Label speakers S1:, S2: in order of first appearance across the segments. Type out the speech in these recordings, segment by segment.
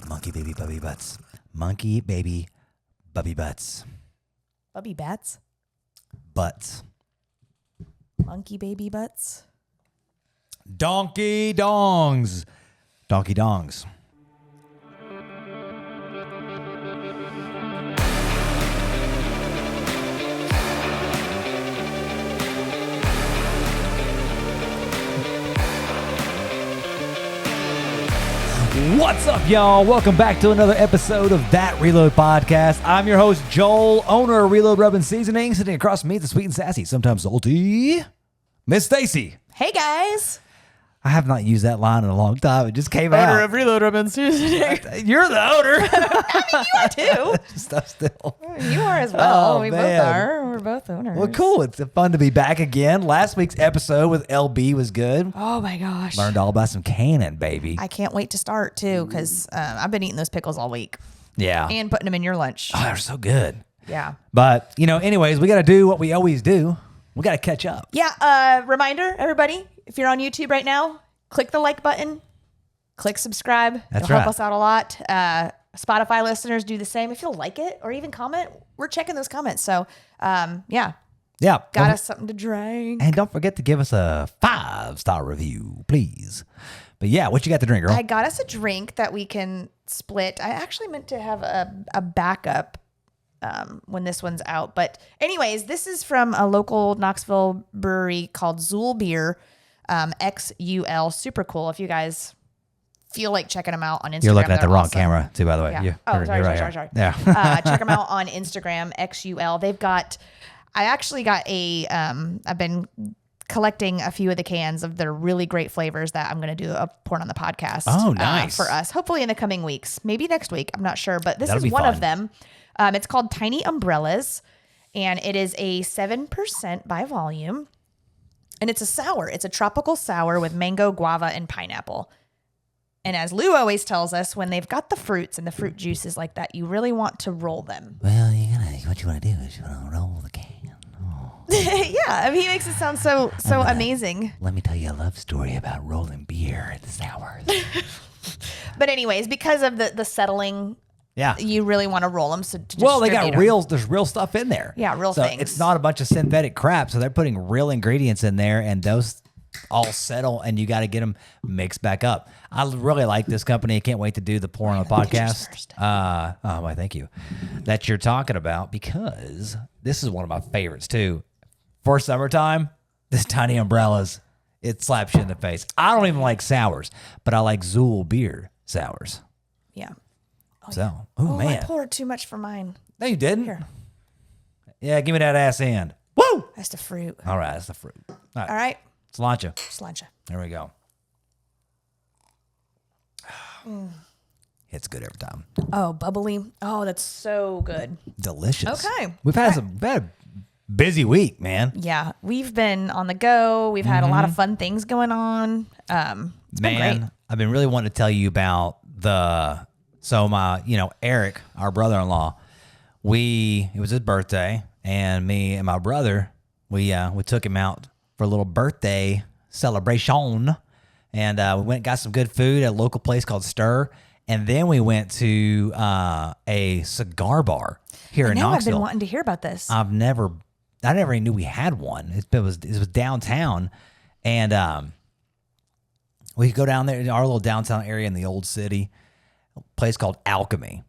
S1: Monkey baby bubby butts. Monkey baby bubby butts.
S2: Bubby bats?
S1: Butts.
S2: Monkey baby butts?
S1: Donkey dongs. Donkey dongs. What's up, y'all? Welcome back to another episode of That Reload Podcast. I'm your host, Joel, owner of Reload Rub and Seasoning. Sitting across from me, the sweet and sassy, sometimes salty, Miss Stacy.
S2: Hey, guys.
S1: I have not used that line in a long time. It just came out.
S2: Owner of Reload Rub and Seasoning.
S1: You're the owner.
S2: You are too.
S1: Stuff still.
S2: You are as well.
S1: Oh,
S2: we
S1: man.
S2: both are. We're both owners.
S1: Well, cool. It's fun to be back again. Last week's episode with LB was good.
S2: Oh, my gosh.
S1: Learned all about some cannon, baby.
S2: I can't wait to start, too, because I've been eating those pickles all week.
S1: Yeah.
S2: And putting them in your lunch.
S1: Oh, they're so good.
S2: Yeah.
S1: But, anyways, we got to do what we always do. We got to catch up.
S2: Yeah. Reminder, everybody, if you're on YouTube right now, click the like button. Click subscribe.
S1: That's
S2: It'll help
S1: right.
S2: us out a lot. Spotify listeners do the same. If you'll like it or even comment, we're checking those comments. So, yeah.
S1: Yeah.
S2: Got us something to drink.
S1: And don't forget to give us a 5-star review, please. But yeah, what you got to drink, girl?
S2: I got us a drink that we can split. I actually meant to have a backup when this one's out. But anyways, this is from a local Knoxville brewery called Zool Beer, XUL. Super cool. If you guys feel like checking them out on Instagram.
S1: You're looking at the
S2: they're
S1: wrong
S2: awesome.
S1: camera, too, by the way.
S2: Yeah.
S1: You're
S2: Sorry.
S1: right here. Yeah.
S2: Check them out on Instagram, XUL. I actually got I've been collecting a few of the cans of their really great flavors that I'm going to do a pour on the podcast.
S1: Oh, nice.
S2: For us, hopefully in the coming weeks, maybe next week. I'm not sure, but this
S1: That'll
S2: is
S1: be
S2: one
S1: fun.
S2: of them. It's called Tiny Umbrellas, and it is a 7% by volume. And it's a sour. It's a tropical sour with mango, guava, and pineapple. And as Lou always tells us, when they've got the fruits and the fruit juices like that, you really want to roll them.
S1: Well, what you want to do is you want to roll the can. Oh.
S2: Yeah, I mean, he makes it sound so amazing.
S1: Let me tell you a love story about rolling beer at the sours.
S2: But anyways, because of the settling,
S1: Yeah.
S2: you really want to roll them. So to
S1: Well, they got
S2: distribute 'em.
S1: there's real stuff in there.
S2: Yeah, real
S1: so
S2: things.
S1: It's not a bunch of synthetic crap. So they're putting real ingredients in there, and those all settle, and you got to get them mixed back up. I really like this company. I can't wait to do the pour on the podcast. Well, thank you. That you're talking about, because this is one of my favorites too. For summertime, this Tiny Umbrellas, it slaps you in the face. I don't even like sours, but I like Zool beer sours.
S2: Yeah.
S1: So,
S2: I
S1: man.
S2: poured too much for mine.
S1: No, you didn't.
S2: Here.
S1: Yeah, give me that ass end. Woo!
S2: That's the fruit.
S1: All right, that's the fruit. All
S2: All right.
S1: Cilantro.
S2: Slancha.
S1: There we go. It's good every time.
S2: Oh, bubbly. Oh, that's so good.
S1: Delicious.
S2: Okay.
S1: We've had a busy week, man.
S2: Yeah, we've been on the go. We've had a lot of fun things going on. It's been great.
S1: I've been really wanting to tell you about Eric, our brother-in-law, it was his birthday, and me and my brother, we took him out for a little birthday celebration, and we went and got some good food at a local place called Stir, and then we went to a cigar bar here in
S2: Now I've
S1: Knoxville.
S2: been wanting to hear about this.
S1: I never even knew we had one. It was downtown, and we could go down there in our little downtown area in the old city, a place called Alchemy.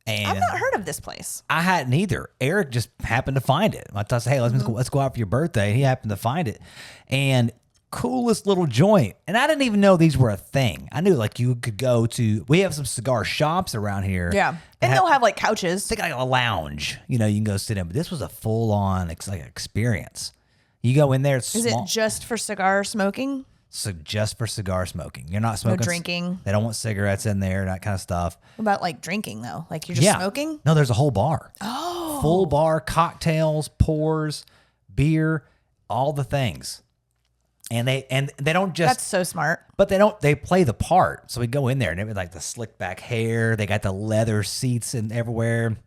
S1: And
S2: I've not heard of this place.
S1: I hadn't either. Eric just happened to find it. I thought, hey, let's go out for your birthday. He happened to find it, and coolest little joint. And I didn't even know these were a thing. I knew like you could go to. We have some cigar shops around here.
S2: Yeah, and they'll have like couches.
S1: It's like a lounge. You can go sit in. But this was a full on experience. You go in there. It's
S2: Is
S1: small.
S2: it just for cigar smoking?
S1: So just for cigar smoking. You're not smoking.
S2: No drinking.
S1: They don't want cigarettes in there, that kind of stuff.
S2: What about like drinking though? Like you're just smoking?
S1: No, there's a whole bar.
S2: Oh.
S1: Full bar, cocktails, pours, beer, all the things. And they don't just
S2: That's so smart.
S1: but they play the part. So we go in there and it was like the slick back hair, they got the leather seats and everywhere.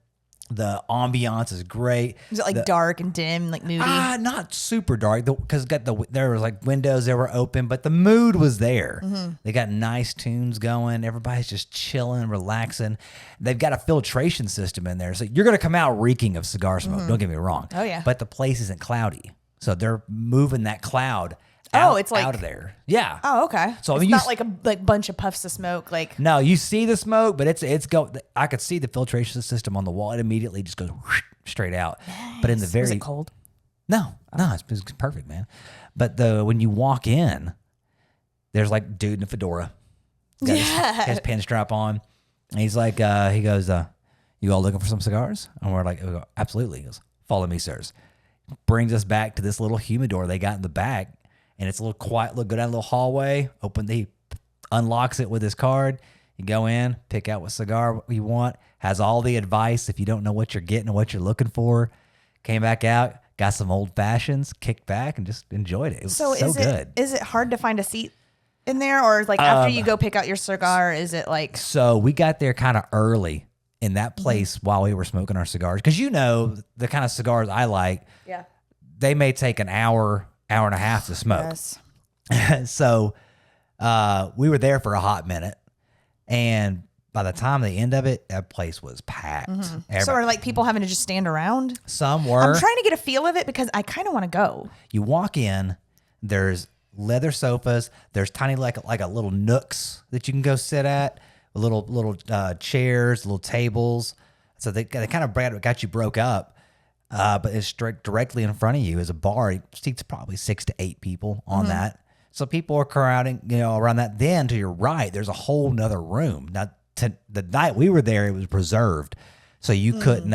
S1: The ambiance is great.
S2: Is it like dark and dim, like moody?
S1: Not super dark because there was like windows that were open, but the mood was there. They got nice tunes going. Everybody's just chilling, relaxing. They've got a filtration system in there, so you're gonna come out reeking of cigar smoke. Don't get me wrong.
S2: Oh yeah.
S1: But the place isn't cloudy, so they're moving that cloud. It's like out of there. Yeah.
S2: Oh, okay.
S1: So
S2: it's not like a bunch of puffs of smoke. Like
S1: no, you see the smoke, but it's go. I could see the filtration system on the wall. It immediately just goes straight out.
S2: Nice.
S1: But in the very
S2: was it cold?
S1: No, it's perfect, man. But when you walk in, there's like dude in a fedora, got his pinstripe on, and he's like, he goes, "You all looking for some cigars?" And we go, "Absolutely." He goes, "Follow me, sirs." Brings us back to this little humidor they got in the back. And it's a little quiet, go down a little hallway, he unlocks it with his card. You go in, pick out what cigar you want, has all the advice if you don't know what you're getting or what you're looking for. Came back out, got some old fashions, kicked back, and just enjoyed it. It was so good.
S2: Is it hard to find a seat in there? Or like after you go pick out your cigar, is it like...
S1: So we got there kind of early in that place while we were smoking our cigars. Because the kind of cigars I like, they may take an hour and a half to smoke. Yes. So we were there for a hot minute, and by the time the end of it, that place was packed.
S2: So are like people having to just stand around?
S1: Some were.
S2: I'm trying to get a feel of it because I kind of want to go.
S1: You walk in, there's leather sofas, there's tiny like a little nooks that you can go sit at, little chairs, little tables. So they kind of got you broke up. But it's directly in front of you is a bar. It seats probably 6 to 8 people on that. So people are crowding, around that. Then to your right, there's a whole nother room. Now, the night we were there, it was preserved, so you couldn't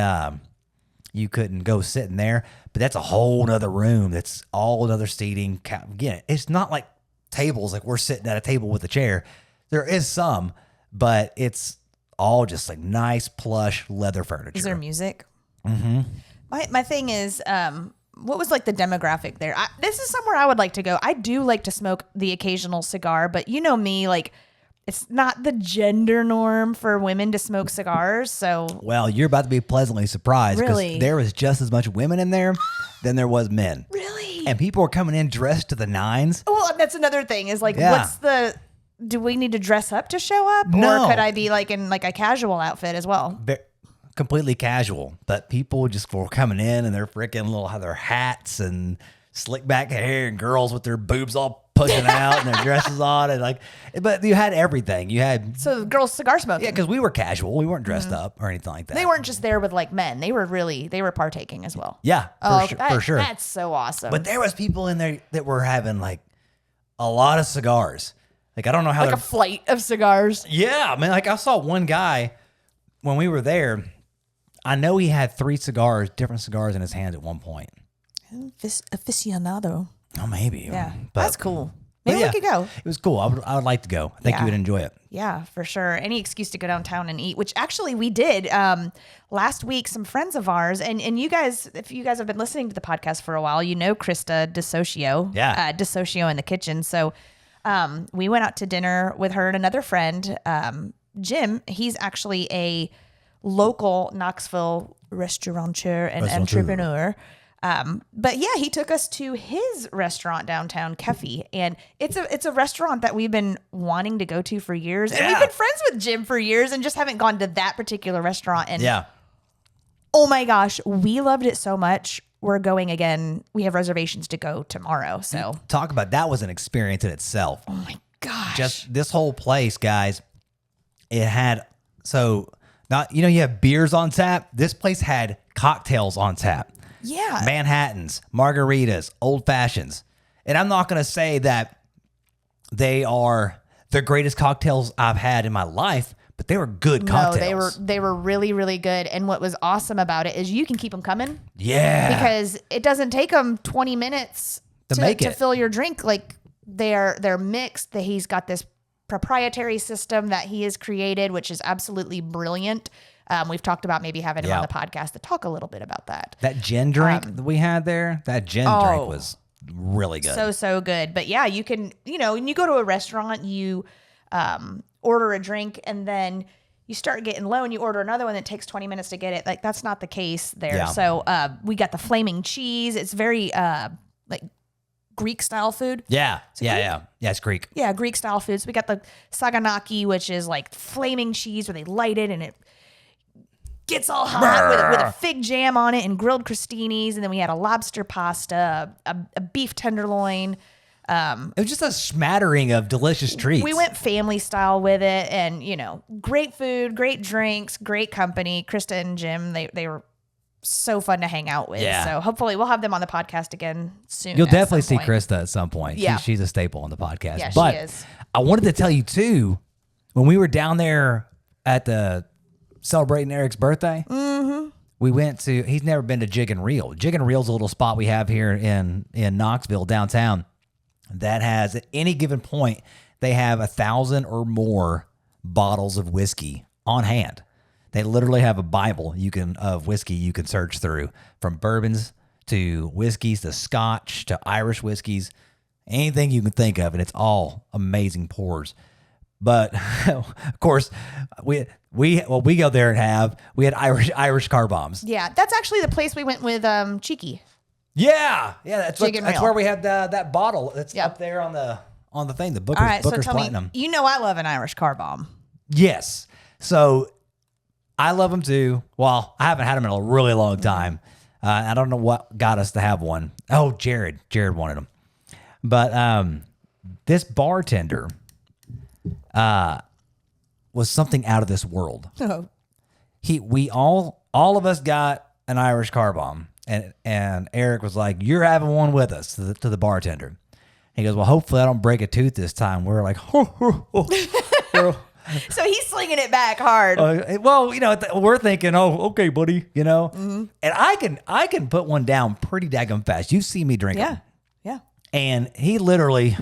S1: go sit in there. But that's a whole nother room. That's all another seating. Again, it's not like tables like we're sitting at a table with a chair. There is some, but it's all just like nice plush leather furniture.
S2: Is there music?
S1: Mm-hmm.
S2: My thing is, what was like the demographic there? This is somewhere I would like to go. I do like to smoke the occasional cigar, but you know me, like it's not the gender norm for women to smoke cigars. So,
S1: well, you're about to be pleasantly surprised because there was just as much women in there than there was men.
S2: Really?
S1: And people were coming in dressed to the nines.
S2: Well, that's another thing is like, do we need to dress up to show up?
S1: No.
S2: Or could I be like in like a casual outfit as well?
S1: Completely casual, but people just were coming in and they're freaking their hats and slick back hair, and girls with their boobs all pushing out and their dresses on, and but you had everything. You had
S2: girls cigar smoking.
S1: Yeah, because we were casual. We weren't dressed up or anything like that.
S2: They weren't just there with like men. They were partaking as well.
S1: Yeah, for sure.
S2: That's so awesome.
S1: But there was people in there that were having like a lot of cigars. Like I don't know how
S2: like a flight of cigars.
S1: Yeah, I mean, like I saw one guy when we were there. I know he had 3 different cigars in his hand at one point.
S2: Aficionado.
S1: Oh, maybe.
S2: Yeah, that's cool. Maybe we could go.
S1: It was cool. I would like to go. I think you would enjoy it.
S2: Yeah, for sure. Any excuse to go downtown and eat, which actually we did last week. Some friends of ours, and you guys, if you guys have been listening to the podcast for a while, you know Krista DeSocio.
S1: Yeah.
S2: DeSocio in the kitchen. So we went out to dinner with her and another friend, Jim. He's actually a local Knoxville restaurateur and entrepreneur. But yeah, he took us to his restaurant downtown, Keffy, and it's a restaurant that we've been wanting to go to for years. And we've been friends with Jim for years and just haven't gone to that particular restaurant. And oh my gosh, we loved it so much. We're going again. We have reservations to go tomorrow. So
S1: talk about that was an experience in itself.
S2: Oh my gosh.
S1: Just this whole place, guys, it had you have beers on tap. This place had cocktails on tap.
S2: Yeah.
S1: Manhattans, margaritas, old fashions. And I'm not going to say that they are the greatest cocktails I've had in my life, but they were good cocktails.
S2: No, they were really, really good. And what was awesome about it is you can keep them coming.
S1: Yeah.
S2: Because it doesn't take them 20 minutes to fill your drink. Like they're mixed. He's got this proprietary system that he has created, which is absolutely brilliant. We've talked about maybe having him on the podcast to talk a little bit about that.
S1: That gin drink that we had there, that gin drink was really good. So
S2: good. But yeah, you can, when you go to a restaurant, you order a drink and then you start getting low and you order another one that takes 20 minutes to get it. Like that's not the case there.
S1: Yeah.
S2: So we got the flaming cheese. It's very like Greek style food.
S1: Yeah. Yeah. It's Greek.
S2: Yeah, Greek style foods. We got the saganaki, which is like flaming cheese where they light it and it gets all hot with a fig jam on it and grilled crostinis. And then we had a lobster pasta, a beef tenderloin.
S1: It was just a smattering of delicious treats.
S2: We went family style with it, and great food, great drinks, great company. Krista and Jim, they were so fun to hang out with.
S1: Yeah.
S2: So hopefully we'll have them on the podcast again soon.
S1: You'll definitely see Krista at some point.
S2: Yeah.
S1: She's a staple on the podcast.
S2: Yeah,
S1: but
S2: she is.
S1: I wanted to tell you too, when we were down there at the celebrating Eric's birthday, we went to, he's never been to Jig and Reel. Jig and Reel's a little spot we have here in Knoxville downtown that has, at any given point, they have 1,000 or more bottles of whiskey on hand. They literally have a Bible of whiskey you can search through, from bourbons to whiskeys to Scotch to Irish whiskeys, anything you can think of, and it's all amazing pours. But of course, we go there and we had Irish car bombs.
S2: Yeah, that's actually the place we went with Cheeky.
S1: Yeah, that's
S2: Real.
S1: where we had that bottle that's up there on the thing. The Booker's,
S2: All right,
S1: Booker's
S2: so tell
S1: Platinum.
S2: me, I love an Irish car bomb.
S1: Yes, so I love them too. Well, I haven't had them in a really long time. I don't know what got us to have one. Oh, Jared wanted them, but this bartender was something out of this world.
S2: Oh.
S1: We all of us got an Irish car bomb, and Eric was like, "You're having one with us," to the bartender. He goes, "Well, hopefully I don't break a tooth this time." We're like,
S2: So he's slinging it back hard.
S1: well, we're thinking, "Oh, okay, buddy," And I can put one down pretty daggum fast. You see me drinking.
S2: Yeah.
S1: And he literally,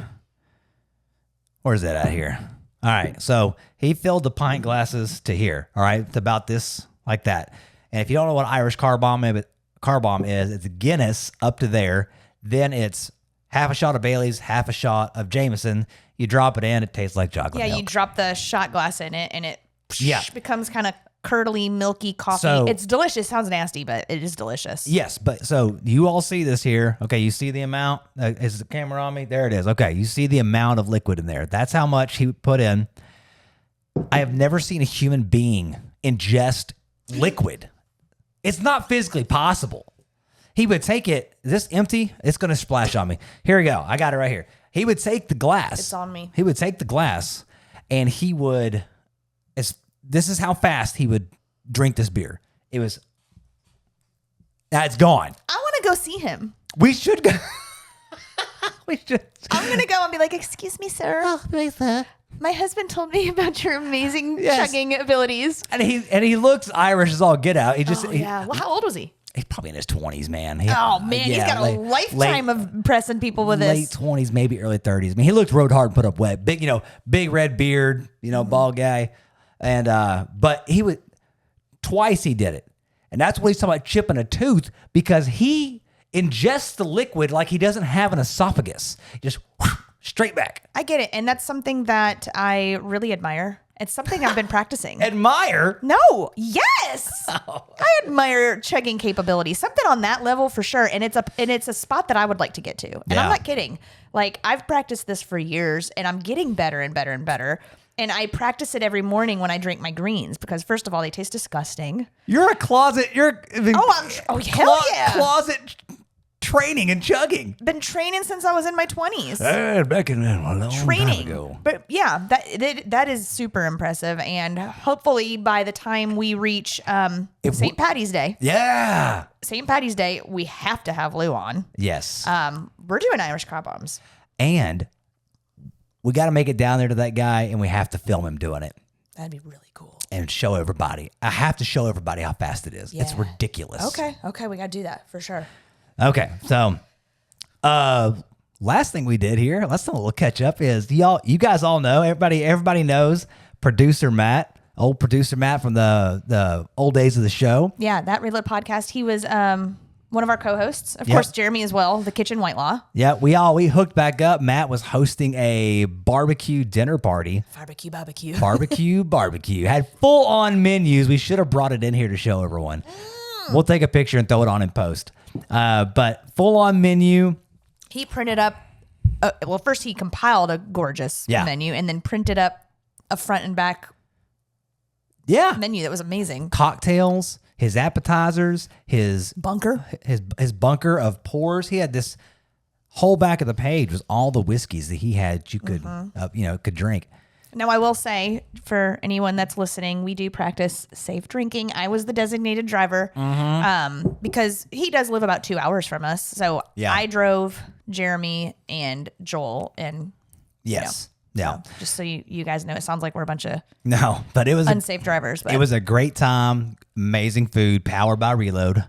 S1: where's that at here? All right. So he filled the pint glasses to here. All right. It's about this, like that. And if you don't know what Irish car bomb is, it's Guinness up to there. Then it's half a shot of Bailey's, half a shot of Jameson. You drop it in, it tastes like chocolate milk.
S2: You drop the shot glass in it and it becomes kind of curdly, milky coffee.
S1: So,
S2: it's delicious. Sounds nasty, but it is delicious.
S1: Yes, but so you all see this here. Okay, you see the amount? Is the camera on me? There it is. Okay, you see the amount of liquid in there. That's how much he put in. I have never seen a human being ingest liquid. It's not physically possible. He would take it, this empty, it's going to splash on me. Here we go. I got it right here. He would take the glass.
S2: It's on me.
S1: He would take the glass and he would, this is how fast he would drink this beer. It's gone.
S2: I want to go see him.
S1: We should go. We should.
S2: I'm going to go and be like, "Excuse me, sir.
S1: Oh, please, sir.
S2: My husband told me about your amazing chugging abilities."
S1: And he looks Irish as all get out. He just,
S2: Well, how old was he?
S1: He's probably in his 20s, man.
S2: He's got a lifetime of impressing people with this.
S1: Late 20s, maybe early 30s. I mean, he looked rode hard and put up wet. Big, big red beard, bald guy. And, but twice he did it. And that's what he's talking about, chipping a tooth, because he ingests the liquid like he doesn't have an esophagus. Just straight back.
S2: I get it. And that's something that I really admire. It's something I've been practicing.
S1: Admire?
S2: No. Yes. I admire chugging capabilities. Something on that level for sure. And it's a spot that I would like to get to. And I'm not kidding. Like, I've practiced this for years and I'm getting better and better and better. And I practice it every morning when I drink my greens because, first of all, they taste disgusting.
S1: You're a closet.
S2: Hell yeah.
S1: Closet training and chugging.
S2: Been training since I was in my 20s.
S1: Back in a long time ago.
S2: But yeah, that is super impressive. And hopefully by the time we reach St. Patty's Day.
S1: Yeah.
S2: St. Patty's Day, we have to have Lou on.
S1: Yes.
S2: We're doing Irish car bombs.
S1: And we got to make it down there to that guy and we have to film him doing it.
S2: That'd be really cool.
S1: And show everybody. I have to show everybody how fast it is.
S2: Yeah.
S1: It's ridiculous.
S2: Okay, we got to do that for sure.
S1: Okay, so last thing we did here, let's do a little catch up, is you guys all know, everybody knows producer Matt, old producer Matt from the old days of the show.
S2: Yeah, that Reload podcast. He was one of our co-hosts. Of course, Jeremy as well, the Kitchen Whitelaw.
S1: Yeah, we hooked back up. Matt was hosting a barbecue dinner party. Barbecue. Had full-on menus. We should have brought it in here to show everyone. We'll take a picture and throw it on in post. But full-on menu.
S2: He printed up, first he compiled a gorgeous menu and then printed up a front and back menu that was amazing.
S1: Cocktails, his appetizers, his
S2: bunker,
S1: his bunker of pours. He had this whole back of the page was all the whiskeys that he had you could could drink.
S2: Now, I will say, for anyone that's listening, we do practice safe drinking. I was the designated driver because he does live about 2 hours from us. So I drove Jeremy and Joel. And
S1: yes.
S2: Just so you guys know, it sounds like we're a bunch of
S1: but it was
S2: unsafe drivers. But
S1: it was a great time. Amazing food, powered by Reload.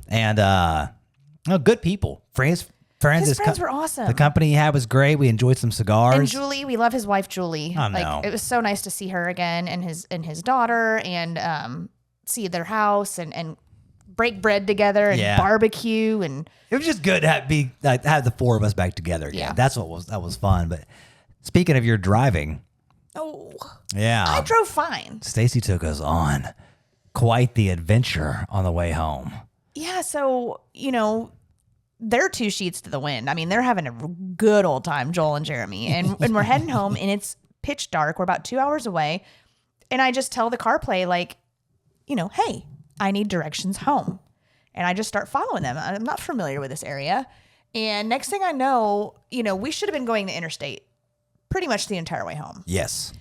S1: And good people. Friends
S2: were awesome.
S1: The company he had was great. We enjoyed some cigars.
S2: And Julie, we love his wife, Julie.
S1: I know.
S2: It was so nice to see her again and his daughter and see their house and break bread together and barbecue. And
S1: it was just good to have the four of us back together again.
S2: Yeah.
S1: That was fun. But speaking of your driving.
S2: Oh.
S1: Yeah.
S2: I drove fine.
S1: Stacy took us on quite the adventure on the way home.
S2: Yeah, so, they're two sheets to the wind. I mean, they're having a good old time, Joel and Jeremy. And we're heading home, and it's pitch dark. We're about 2 hours away. And I just tell the CarPlay, hey, I need directions home. And I just start following them. I'm not familiar with this area. And next thing I know, we should have been going the interstate pretty much the entire way home.
S1: Yes.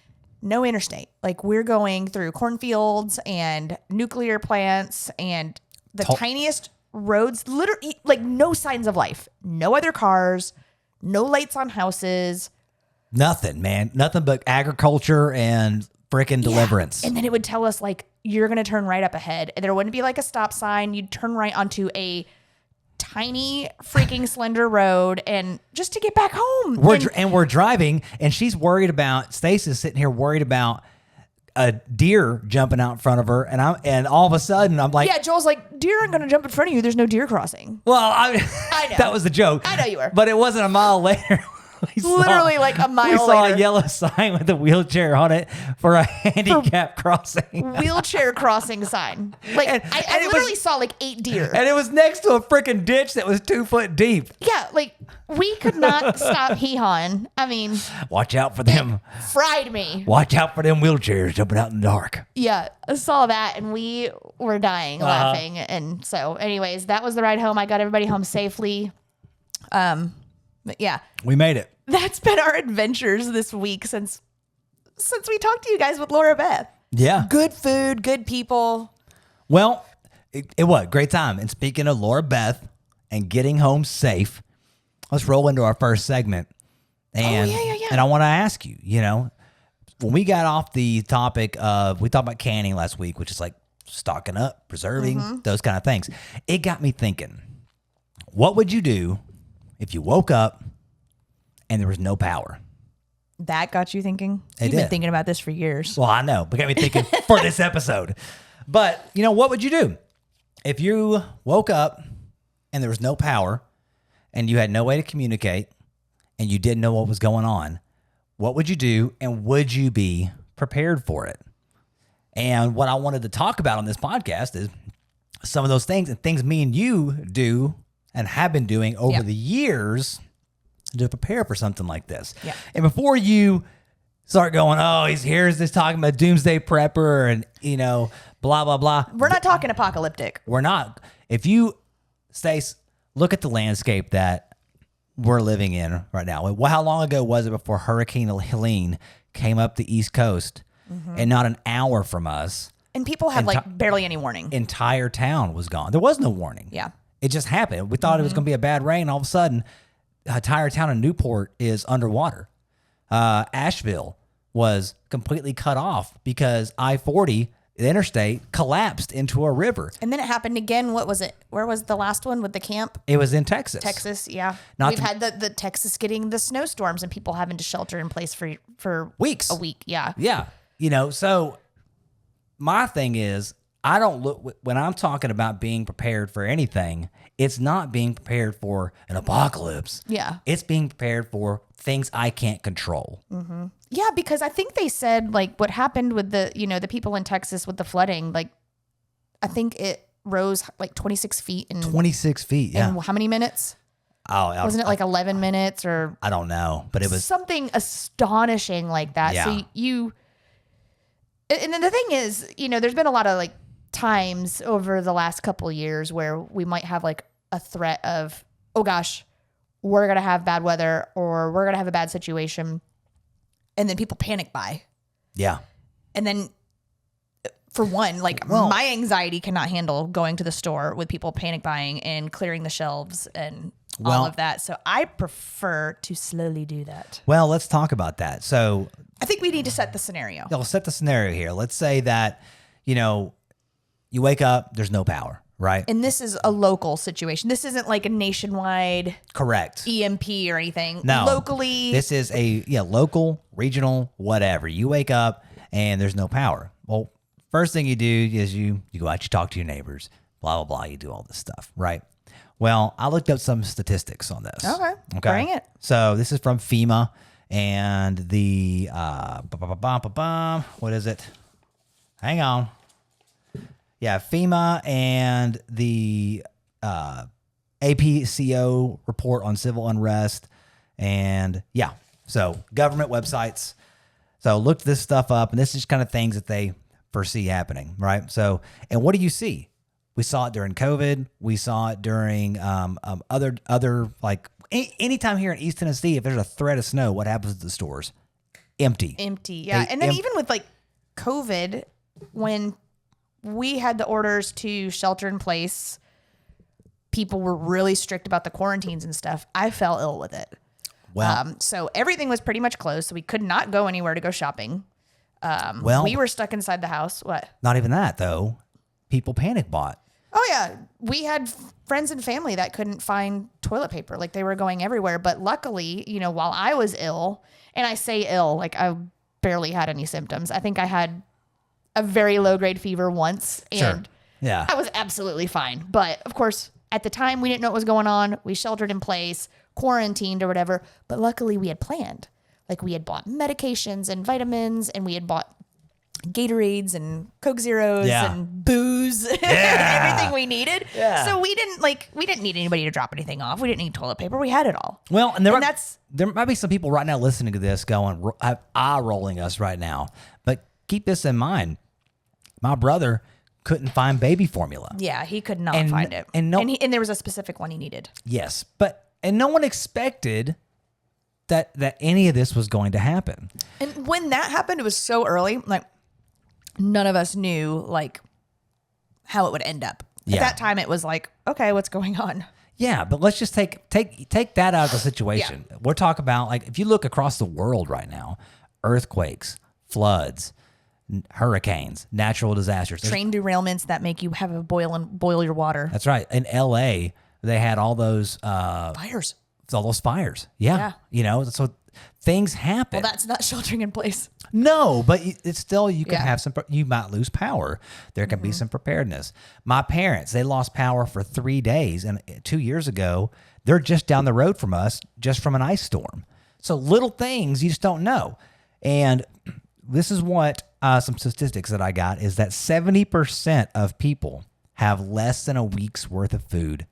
S2: No interstate. We're going through cornfields and nuclear plants and the tiniest roads, literally no signs of life, no other cars, no lights on houses.
S1: Nothing, man. Nothing but agriculture and freaking deliverance.
S2: And then it would tell us you're going to turn right up ahead. And there wouldn't be a stop sign. You'd turn right onto a tiny freaking slender road and just to get back home.
S1: We're driving and she's worried about, Stacey's sitting here worried about a deer jumping out in front of her, and all of a sudden I'm like,
S2: Joel's like, deer aren't going to jump in front of you. There's no deer crossing.
S1: Well, I
S2: know
S1: that was the joke.
S2: I know you were,
S1: but it wasn't a mile later.
S2: Literally a mile later.
S1: We saw a yellow sign with a wheelchair on it for a handicap crossing.
S2: Wheelchair crossing sign. I literally saw 8 deer.
S1: And it was next to a freaking ditch that was 2 foot deep.
S2: Yeah, we could not stop hee-hawing. I mean,
S1: watch out for them.
S2: Fried me.
S1: Watch out for them wheelchairs jumping out in the dark.
S2: Yeah, I saw that and we were dying laughing. And so anyways, that was the ride home. I got everybody home safely. But yeah,
S1: we made it.
S2: That's been our adventures this week since we talked to you guys with Laura Beth.
S1: Yeah.
S2: Good food, good people.
S1: Well, it was great time. And speaking of Laura Beth and getting home safe, let's roll into our first segment. And, And I want to ask you, when we got off the topic of, we talked about canning last week, which is stocking up, preserving, those kind of things. It got me thinking, what would you do if you woke up and there was no power?
S2: That got you thinking?
S1: You've
S2: been thinking about this for years.
S1: Well, I know. But got me thinking for this episode. But, what would you do? If you woke up and there was no power and you had no way to communicate and you didn't know what was going on, what would you do? And would you be prepared for it? And what I wanted to talk about on this podcast is some of those things and things me and you do and have been doing over the years to prepare for something like this.
S2: Yeah.
S1: And before you start going, here's this talking about doomsday prepper and, blah, blah, blah.
S2: We're not talking apocalyptic.
S1: We're not. If you, Stace, look at the landscape that we're living in right now. How long ago was it before Hurricane Helene came up the East Coast and not an hour from us?
S2: And people had barely any warning.
S1: Entire town was gone. There was no warning.
S2: Yeah.
S1: It just happened. We thought it was going to be a bad rain. All of a sudden, the entire town of Newport is underwater. Asheville was completely cut off because I-40, the interstate, collapsed into a river.
S2: And then it happened again. What was it? Where was the last one with the camp?
S1: It was in Texas.
S2: Texas, yeah. We've had the Texas getting the snowstorms and people having to shelter in place for
S1: weeks.
S2: A week, yeah.
S1: Yeah. So my thing is, I don't look, when I'm talking about being prepared for anything, it's not being prepared for an apocalypse.
S2: Yeah.
S1: It's being prepared for things I can't control.
S2: Yeah, because I think they said like what happened with the, the people in Texas with the flooding, like I think it rose like 26 feet in
S1: 26 feet. Yeah.
S2: in how many minutes?
S1: Oh,
S2: Wasn't it like 11 minutes or
S1: I don't know, but it was
S2: something astonishing like that.
S1: Yeah.
S2: So and then the thing is, there's been a lot of like times over the last couple of years where we might have like a threat of, oh gosh, we're going to have bad weather or we're going to have a bad situation. And then people panic buy.
S1: Yeah.
S2: And then for one, like my anxiety cannot handle going to the store with people panic buying and clearing the shelves and all of that. So I prefer to slowly do that.
S1: Well, let's talk about that. So
S2: I think we need to set the scenario.
S1: I'll set the scenario here. Let's say that, you wake up, there's no power, right?
S2: And this is a local situation. This isn't like a nationwide
S1: Correct.
S2: EMP or anything.
S1: No.
S2: Locally.
S1: This is local, regional, whatever. You wake up and there's no power. Well, first thing you do is you go out, you talk to your neighbors, blah, blah, blah. You do all this stuff, right? Well, I looked up some statistics on this.
S2: Okay. Bring it.
S1: So this is from FEMA and the, what is it? Hang on. Yeah, FEMA and the APCO report on civil unrest. And yeah, so government websites. So looked this stuff up, and this is kind of things that they foresee happening, right? So, and what do you see? We saw it during COVID. We saw it during other like anytime here in East Tennessee, if there's a threat of snow, what happens to the stores? Empty.
S2: Yeah. And then even with like COVID, when we had the orders to shelter in place, people were really strict about the quarantines and stuff. I fell ill with it.
S1: Well,
S2: so everything was pretty much closed. So we could not go anywhere to go shopping. We were stuck inside the house. What?
S1: Not even that though. People panic bought.
S2: Oh yeah. We had friends and family that couldn't find toilet paper. Like they were going everywhere. But luckily, while I was ill, and I say ill, like I barely had any symptoms. I think I had a very low grade fever once and
S1: Sure. Yeah.
S2: I was absolutely fine. But of course, at the time we didn't know what was going on. We sheltered in place, quarantined or whatever. But luckily we had planned. Like we had bought medications and vitamins and we had bought Gatorades and Coke Zeros and booze and everything we needed. Yeah. So we didn't need anybody to drop anything off. We didn't need toilet paper. We had it all.
S1: Well, and there might be some people right now listening to this going, eye rolling us right now. But keep this in mind. My brother couldn't find baby formula.
S2: Yeah, he could not find it. And there was a specific one he needed.
S1: Yes. And no one expected that any of this was going to happen.
S2: And when that happened, it was so early, like none of us knew like how it would end up. At that time it was like, okay, what's going on?
S1: Yeah, but let's just take that out of the situation. Yeah. We're talking about like if you look across the world right now, earthquakes, floods, hurricanes, natural disasters,
S2: train derailments that make you have a boil your water.
S1: That's right. In LA, they had all those
S2: fires.
S1: All those fires. Yeah. So things happen.
S2: Well, that's not sheltering in place.
S1: No, but it's still, you can have you might lose power. There can be some preparedness. My parents, they lost power for 3 days. And 2 years ago, they're just down the road from us, just from an ice storm. So little things you just don't know. And this is what some statistics that I got is that 70% of people have less than a week's worth of food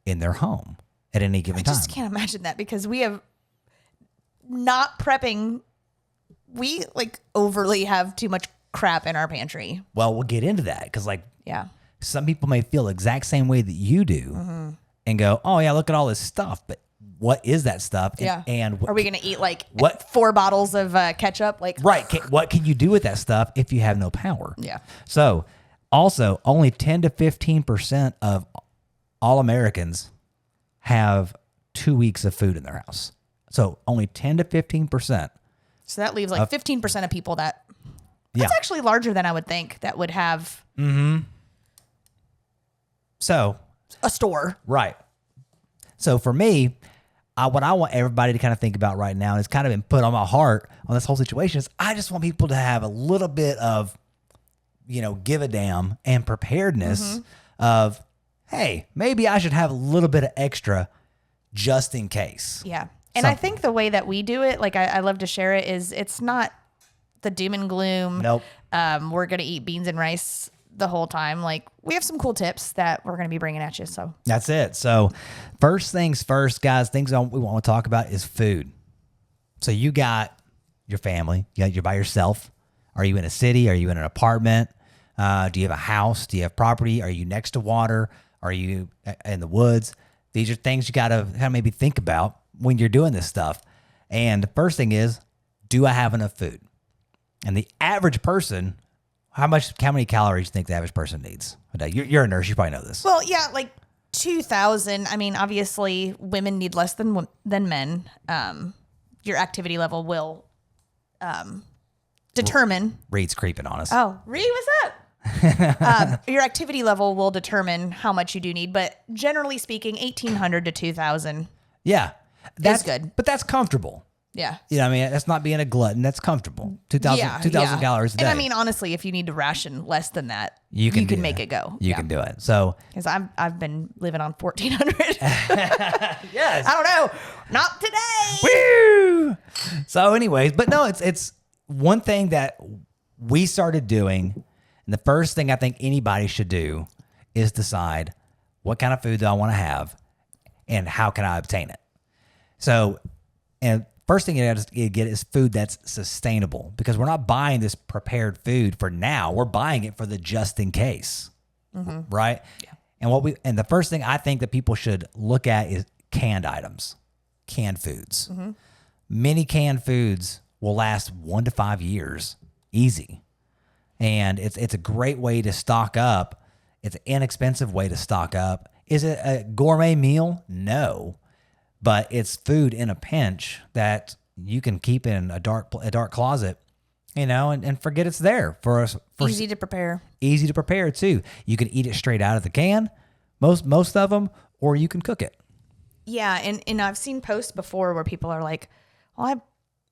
S1: in their home at any given time. I
S2: just can't imagine that because we have not prepping. We like overly have too much crap in our pantry.
S1: Well, we'll get into that because some people may feel the exact same way that you do and go, oh yeah, look at all this stuff. But what is that stuff? And
S2: are we going to eat like 4 bottles of ketchup? Like
S1: right. What can you do with that stuff if you have no power?
S2: Yeah.
S1: So also only 10 to 15% of all Americans have 2 weeks of food in their house. So only 10 to 15%.
S2: So that leaves like 15% of people that's actually larger than I would think that would have
S1: so
S2: a store.
S1: Right. So for me, what I want everybody to kind of think about right now, and it's kind of been put on my heart on this whole situation, is I just want people to have a little bit of give a damn and preparedness of, hey, maybe I should have a little bit of extra just in case.
S2: Yeah. And I think the way that we do it, like I love to share it, is it's not the doom and gloom.
S1: Nope.
S2: We're going to eat beans and rice the whole time. Like, we have some cool tips that we're going to be bringing at you. So
S1: that's it. So first things first, guys, things we want to talk about is food. So you got your family, you're by yourself. Are you in a city? Are you in an apartment? Do you have a house? Do you have property? Are you next to water? Are you in the woods? These are things you got to kind of maybe think about when you're doing this stuff. And the first thing is, do I have enough food? And the average person, how many calories do you think the average person needs a day? You're a nurse. You probably know this.
S2: Well, yeah, like 2,000. I mean, obviously women need less than men. Your activity level will determine.
S1: Reed's creeping on us.
S2: Oh, Reed, what's up? Your activity level will determine how much you do need, but generally speaking, 1,800 to 2,000.
S1: Yeah. That's
S2: good.
S1: But that's comfortable.
S2: Yeah.
S1: I mean, that's not being a glutton. That's comfortable. 2,000 calories a day.
S2: And I mean, honestly, if you need to ration less than that,
S1: you can
S2: make it go.
S1: You can do it. So,
S2: because I've been living on 1,400.
S1: Yes.
S2: I don't know. Not today.
S1: Woo! So anyways, but no, it's one thing that we started doing. And the first thing I think anybody should do is decide what kind of food do I want to have and how can I obtain it. So, and first thing you get is food that's sustainable, because we're not buying this prepared food for now. We're buying it for the just in case, right? Yeah. And the first thing I think that people should look at is canned items, canned foods. Many canned foods will last 1 to 5 years, easy, and it's a great way to stock up. It's an inexpensive way to stock up. Is it a gourmet meal? No. But it's food in a pinch that you can keep in a dark closet, and forget it's there for us.
S2: Easy to prepare. Easy
S1: to prepare too. You can eat it straight out of the can, most of them, or you can cook it.
S2: Yeah, and I've seen posts before where people are like, "Well, I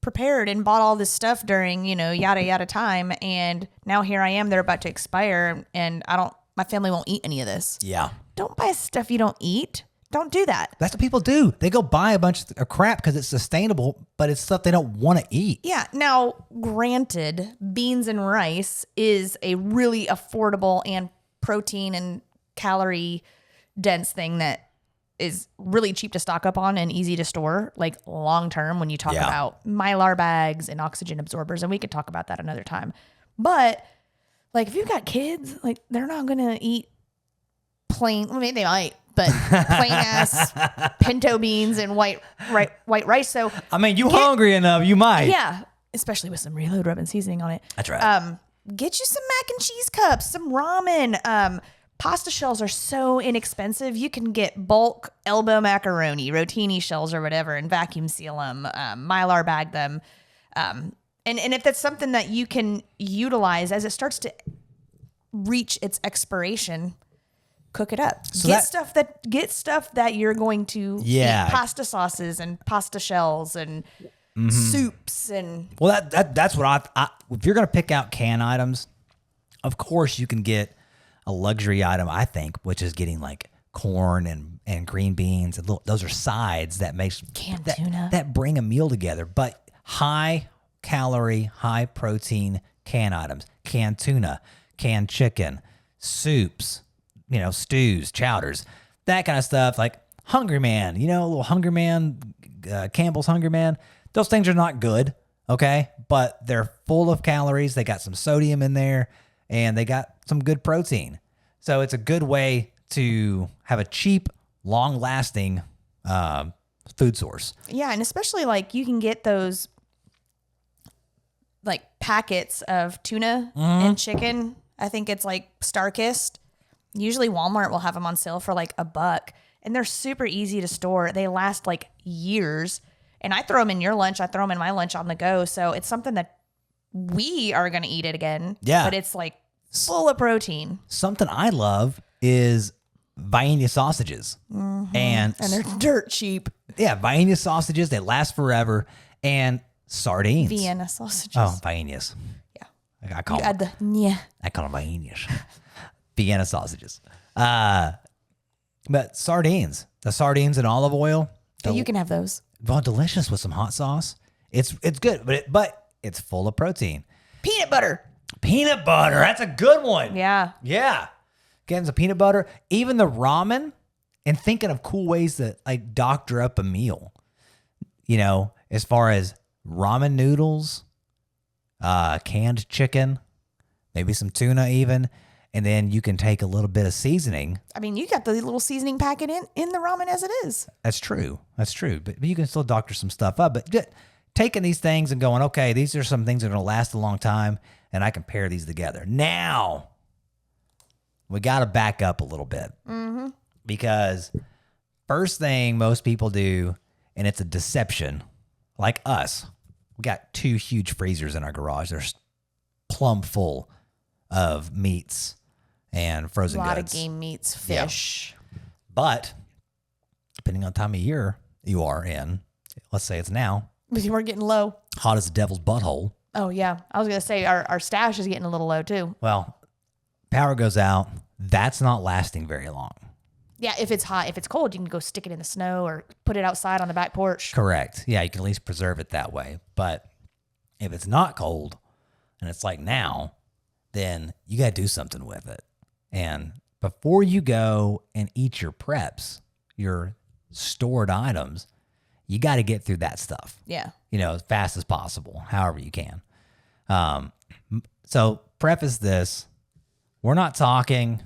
S2: prepared and bought all this stuff during yada yada time, and now here I am. They're about to expire, and my family won't eat any of this."
S1: Yeah.
S2: Don't buy stuff you don't eat. Don't do that.
S1: That's what people do. They go buy a bunch of crap because it's sustainable, but it's stuff they don't want to eat.
S2: Yeah. Now, granted, beans and rice is a really affordable and protein and calorie dense thing that is really cheap to stock up on and easy to store, like long term when you talk about Mylar bags and oxygen absorbers. And we could talk about that another time. But like, if you've got kids, like, they're not going to eat plain, I mean, they might, but plain ass pinto beans and white rice. So
S1: I mean, you hungry enough, you might.
S2: Yeah, especially with some Reload Rub and seasoning on it.
S1: That's right.
S2: Get you some mac and cheese cups, some ramen. Pasta shells are so inexpensive. You can get bulk elbow macaroni, rotini shells or whatever, and vacuum seal them, Mylar bag them. And if that's something that you can utilize as it starts to reach its expiration, cook it up. So get stuff that you're going to eat, pasta sauces and pasta shells and soups and.
S1: Well, that's what I if you're going to pick out can items, of course you can get a luxury item, I think, which is getting like corn and green beans. And those are sides that makes
S2: canned tuna
S1: that bring a meal together. But high calorie, high protein can items, canned tuna, canned chicken, soups, stews, chowders, that kind of stuff, like Hungry Man, a little Hungry Man, Campbell's Hungry Man. Those things are not good, okay? But they're full of calories. They got some sodium in there, and they got some good protein. So it's a good way to have a cheap, long-lasting food source.
S2: Yeah, and especially like you can get those like packets of tuna and chicken. I think it's like Starkist. Usually Walmart will have them on sale for like $1, and they're super easy to store. They last like years, and I throw them in your lunch. I throw them in my lunch on the go. So it's something that we are going to eat it again.
S1: Yeah.
S2: But it's like full of protein.
S1: Something I love is Vienna sausages. And
S2: they're dirt cheap.
S1: Yeah, Vienna sausages. They last forever. And sardines.
S2: Vienna sausages.
S1: Oh, Viennas.
S2: Yeah.
S1: I call
S2: You
S1: them,
S2: add the yeah.
S1: I call them Viennas. Vienna sausages. But sardines, the sardines and olive oil.
S2: Yeah, you can have those.
S1: Well, delicious with some hot sauce. It's good, but it's full of protein.
S2: Peanut butter.
S1: Peanut butter. That's a good one.
S2: Yeah.
S1: Yeah. Getting some peanut butter. Even the ramen, and thinking of cool ways to like doctor up a meal. You know, as far as ramen noodles, canned chicken, maybe some tuna even. And then you can take a little bit of seasoning.
S2: I mean, you got the little seasoning packet in the ramen as it is.
S1: That's true. That's true. But you can still doctor some stuff up. But taking these things and going, okay, these are some things that are going to last a long time, and I can pair these together. Now, we got to back up a little bit. Mm-hmm. Because first thing most people do, and it's a deception, like us, we got 2 huge freezers in our garage. They're plumb full of meats and frozen goods.
S2: A lot of game meats, fish.
S1: Yeah. But depending on the time of year you are in, let's say it's now.
S2: We're getting low.
S1: Hot as the devil's butthole.
S2: Oh, yeah. I was going to say our stash is getting a little low, too.
S1: Well, power goes out. That's not lasting very long.
S2: Yeah, if it's hot. If it's cold, you can go stick it in the snow or put it outside on the back porch.
S1: Correct. Yeah, you can at least preserve it that way. But if it's not cold and it's like now, then you got to do something with it. And before you go and eat your preps, your stored items, you got to get through that stuff.
S2: Yeah.
S1: You know, as fast as possible, however you can. So preface this, we're not talking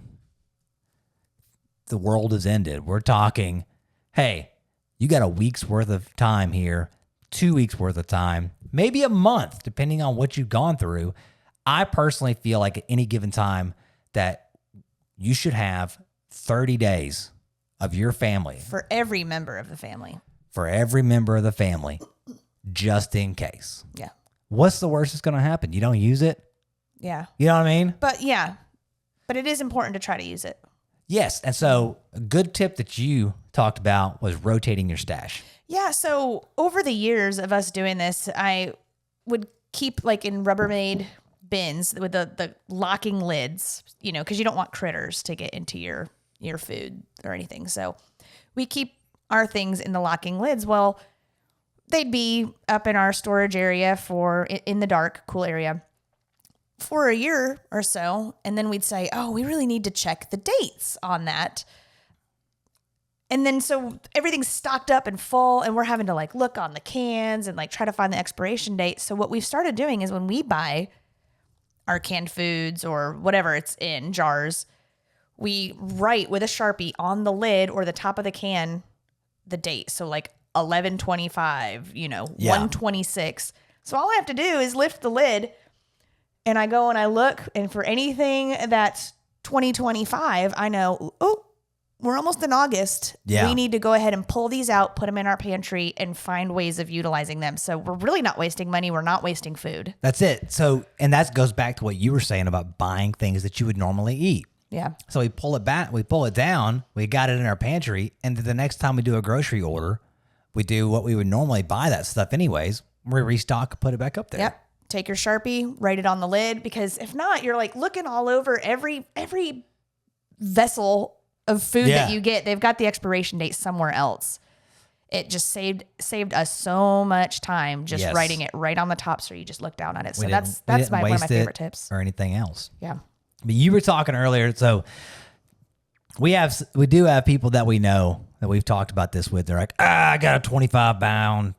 S1: the world has ended. We're talking, hey, you got a week's worth of time here, 2 weeks worth of time, maybe a month, depending on what you've gone through. I personally feel like at any given time that you should have 30 days of your family.
S2: For every member of the family.
S1: For every member of the family, just in case.
S2: Yeah.
S1: What's the worst that's going to happen? You don't use it?
S2: Yeah.
S1: You know what I mean?
S2: But yeah, but it is important to try to use it.
S1: Yes. And so a good tip that you talked about was rotating your stash.
S2: Yeah. So over the years of us doing this, I would keep like in Rubbermaid bins with the locking lids, you know, because you don't want critters to get into your food or anything. So we keep our things in the locking lids. Well, they'd be up in our storage area in the dark, cool area for a year or so. And then we'd say, oh, we really need to check the dates on that. And then so everything's stocked up and full, and we're having to like look on the cans and like try to find the expiration date. So what we've started doing is when we buy our canned foods or whatever it's in jars, we write with a Sharpie on the lid or the top of the can the date. So like 11/25, you know, 1/26. So all I have to do is lift the lid and I go and I look, and for anything that's 2025, I know, oh, we're almost in August.
S1: Yeah.
S2: We need to go ahead and pull these out, put them in our pantry, and find ways of utilizing them. So we're really not wasting money. We're not wasting food.
S1: That's it. So, and that goes back to what you were saying about buying things that you would normally eat.
S2: Yeah.
S1: So we pull it back, we pull it down, we got it in our pantry, and the next time we do a grocery order, we do what we would normally buy that stuff anyways. We restock, put it back up there.
S2: Yep. Take your Sharpie, write it on the lid, because if not, you're like looking all over every vessel of food that you get. They've got the expiration date somewhere else. It just saved us so much time just writing it right on the top, so you just look down at it. So that's one of my favorite tips.
S1: Or anything else.
S2: Yeah.
S1: But you were talking earlier, so we do have people that we know that we've talked about this with. They're like, I got a 25-pound,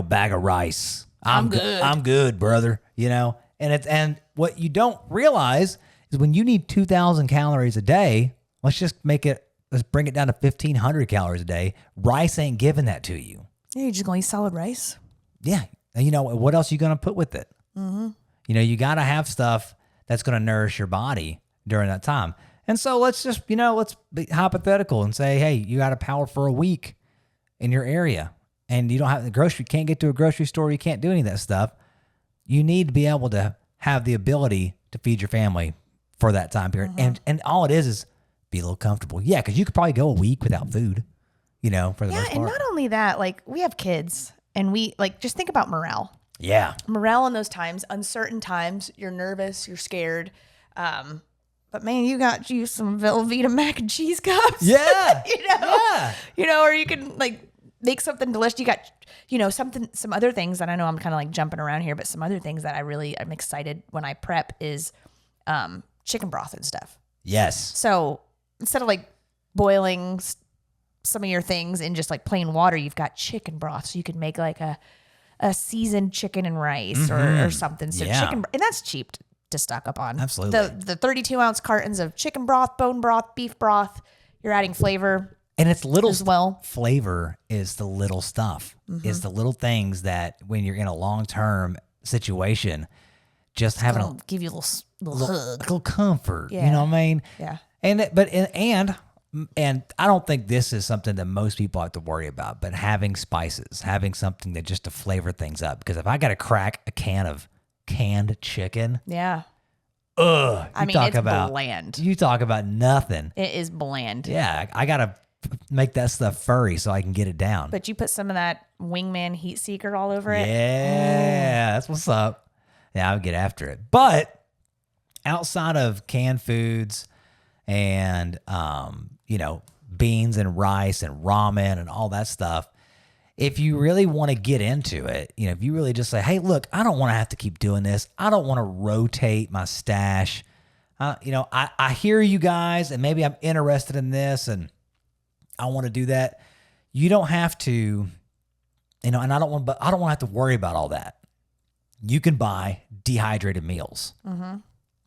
S1: bag of rice. I'm good, brother. And what you don't realize is when you need 2,000 calories a day, let's bring it down to 1,500 calories a day. Rice ain't giving that to you.
S2: Yeah, you're just going to eat solid rice.
S1: Yeah. And what else are you going to put with it? Mm-hmm. You got to have stuff that's going to nourish your body during that time. And so let's just, let's be hypothetical and say, hey, you got a power for a week in your area and you don't have can't get to a grocery store. You can't do any of that stuff. You need to be able to have the ability to feed your family for that time period. Mm-hmm. And all it is be a little comfortable. Yeah. Cause you could probably go a week without food, for the most part.
S2: And not only that, like we have kids and we just think about morale.
S1: Yeah.
S2: Morale in those times, uncertain times, you're nervous, you're scared. But man, you some Velveeta mac and cheese cups.
S1: Yeah.
S2: Yeah. Or you can like make something delicious. You got, some other things that I know I'm kind of like jumping around here, but some other things that I'm excited when I prep is chicken broth and stuff.
S1: Yes.
S2: So instead of like boiling some of your things in just like plain water, you've got chicken broth. So you could make like a seasoned chicken and rice or something. So and that's cheap to stock up on.
S1: Absolutely.
S2: The 32-ounce cartons of chicken broth, bone broth, beef broth, you're adding flavor.
S1: And it's little
S2: as well.
S1: Flavor is the little stuff. Is the little things that when you're in a long-term situation, just having
S2: give you a little hug.
S1: A little comfort.
S2: Yeah.
S1: You know what I mean?
S2: Yeah.
S1: And I don't think this is something that most people have to worry about, but having spices, having something that just to flavor things up. Because if I got to crack a can of canned chicken,
S2: yeah.
S1: it's
S2: bland.
S1: You talk about nothing.
S2: It is bland.
S1: Yeah, I got to make that stuff furry so I can get it down.
S2: But you put some of that Wingman Heat Seeker all over it.
S1: Yeah, that's what's up. Yeah, I would get after it. But outside of canned foods and, beans and rice and ramen and all that stuff, if you really want to get into it, if you really just say, hey, look, I don't want to have to keep doing this. I don't want to rotate my stash. I hear you guys and maybe I'm interested in this and I want to do that. You don't have to, and I don't want to have to worry about all that. You can buy dehydrated meals. Mm-hmm.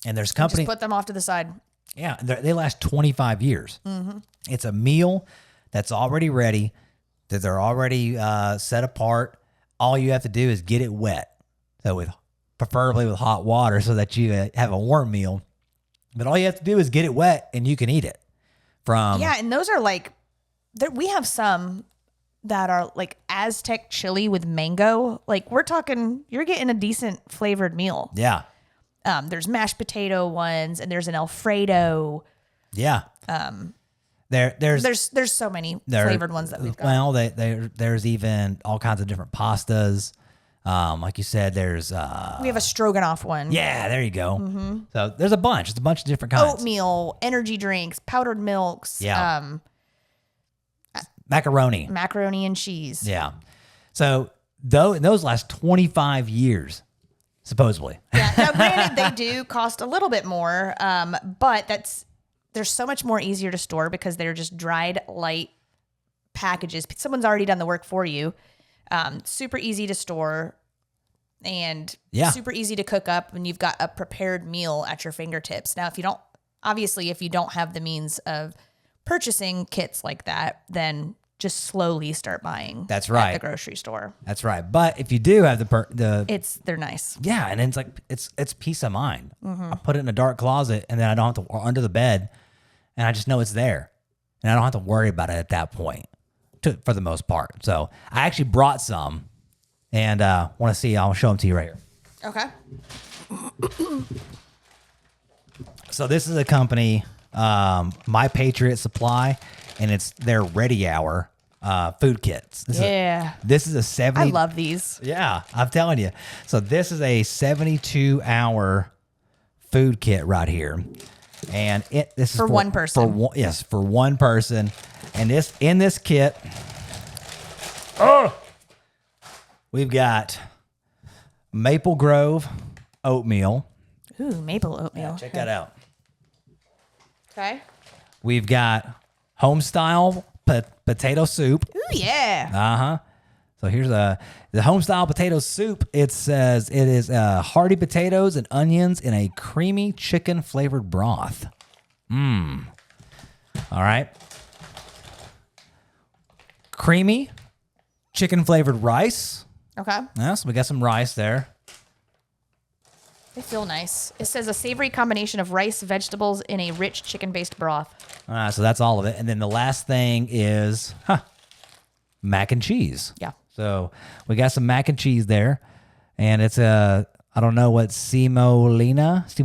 S1: And there's companies.
S2: Just put them off to the side.
S1: Yeah, they last 25 years. Mm-hmm. It's a meal that's already ready, that they're already set apart. All you have to do is get it wet. So preferably with hot water so that you have a warm meal. But all you have to do is get it wet and you can eat it.
S2: And those are like, we have some that are like Aztec chili with mango. Like we're talking, you're getting a decent flavored meal.
S1: Yeah.
S2: There's mashed potato ones and there's an Alfredo.
S1: Yeah.
S2: There's so many flavored ones that we've got.
S1: Well, there's even all kinds of different pastas. Like you said, there's
S2: we have a stroganoff one.
S1: Yeah, there you go. Mm-hmm. So there's a bunch. It's a bunch of different kinds.
S2: Oatmeal, energy drinks, powdered milks.
S1: Yeah. Macaroni
S2: and cheese.
S1: Yeah. So those last 25 years, supposedly.
S2: Yeah. Now, granted, they do cost a little bit more, but they're so much more easier to store because they're just dried, light packages. Someone's already done the work for you. Super easy to store and super easy to cook up when you've got a prepared meal at your fingertips. Now, if you don't have the means of purchasing kits like that, then just slowly start buying.
S1: That's right.
S2: At the grocery store.
S1: That's right. But if you do have
S2: they're nice.
S1: Yeah, and it's like it's peace of mind. Mm-hmm. I put it in a dark closet, and then I don't have to under the bed, and I just know it's there, and I don't have to worry about it at that point, for the most part. So I actually brought some, and want to see. I'll show them to you right here.
S2: Okay.
S1: So this is a company. My Patriot Supply, and it's their Ready Hour food kits. This is a 70.
S2: I love these.
S1: Yeah, I'm telling you. So this is a 72-hour food kit right here, and this is
S2: for one person.
S1: For one person, and in this kit, we've got Maple Grove oatmeal.
S2: Ooh, maple oatmeal.
S1: Yeah, check that out.
S2: Okay.
S1: We've got home-style potato soup.
S2: Ooh, yeah.
S1: Uh-huh. So here's the home-style potato soup. It says it is hearty potatoes and onions in a creamy chicken-flavored broth. All right. Creamy chicken-flavored rice.
S2: Okay.
S1: Yeah, so we got some rice there.
S2: They feel nice. It says a savory combination of rice, vegetables in a rich chicken-based broth.
S1: So that's all of it. And then the last thing is mac and cheese.
S2: Yeah.
S1: So we got some mac and cheese there. And it's I don't know what semolina?
S2: It's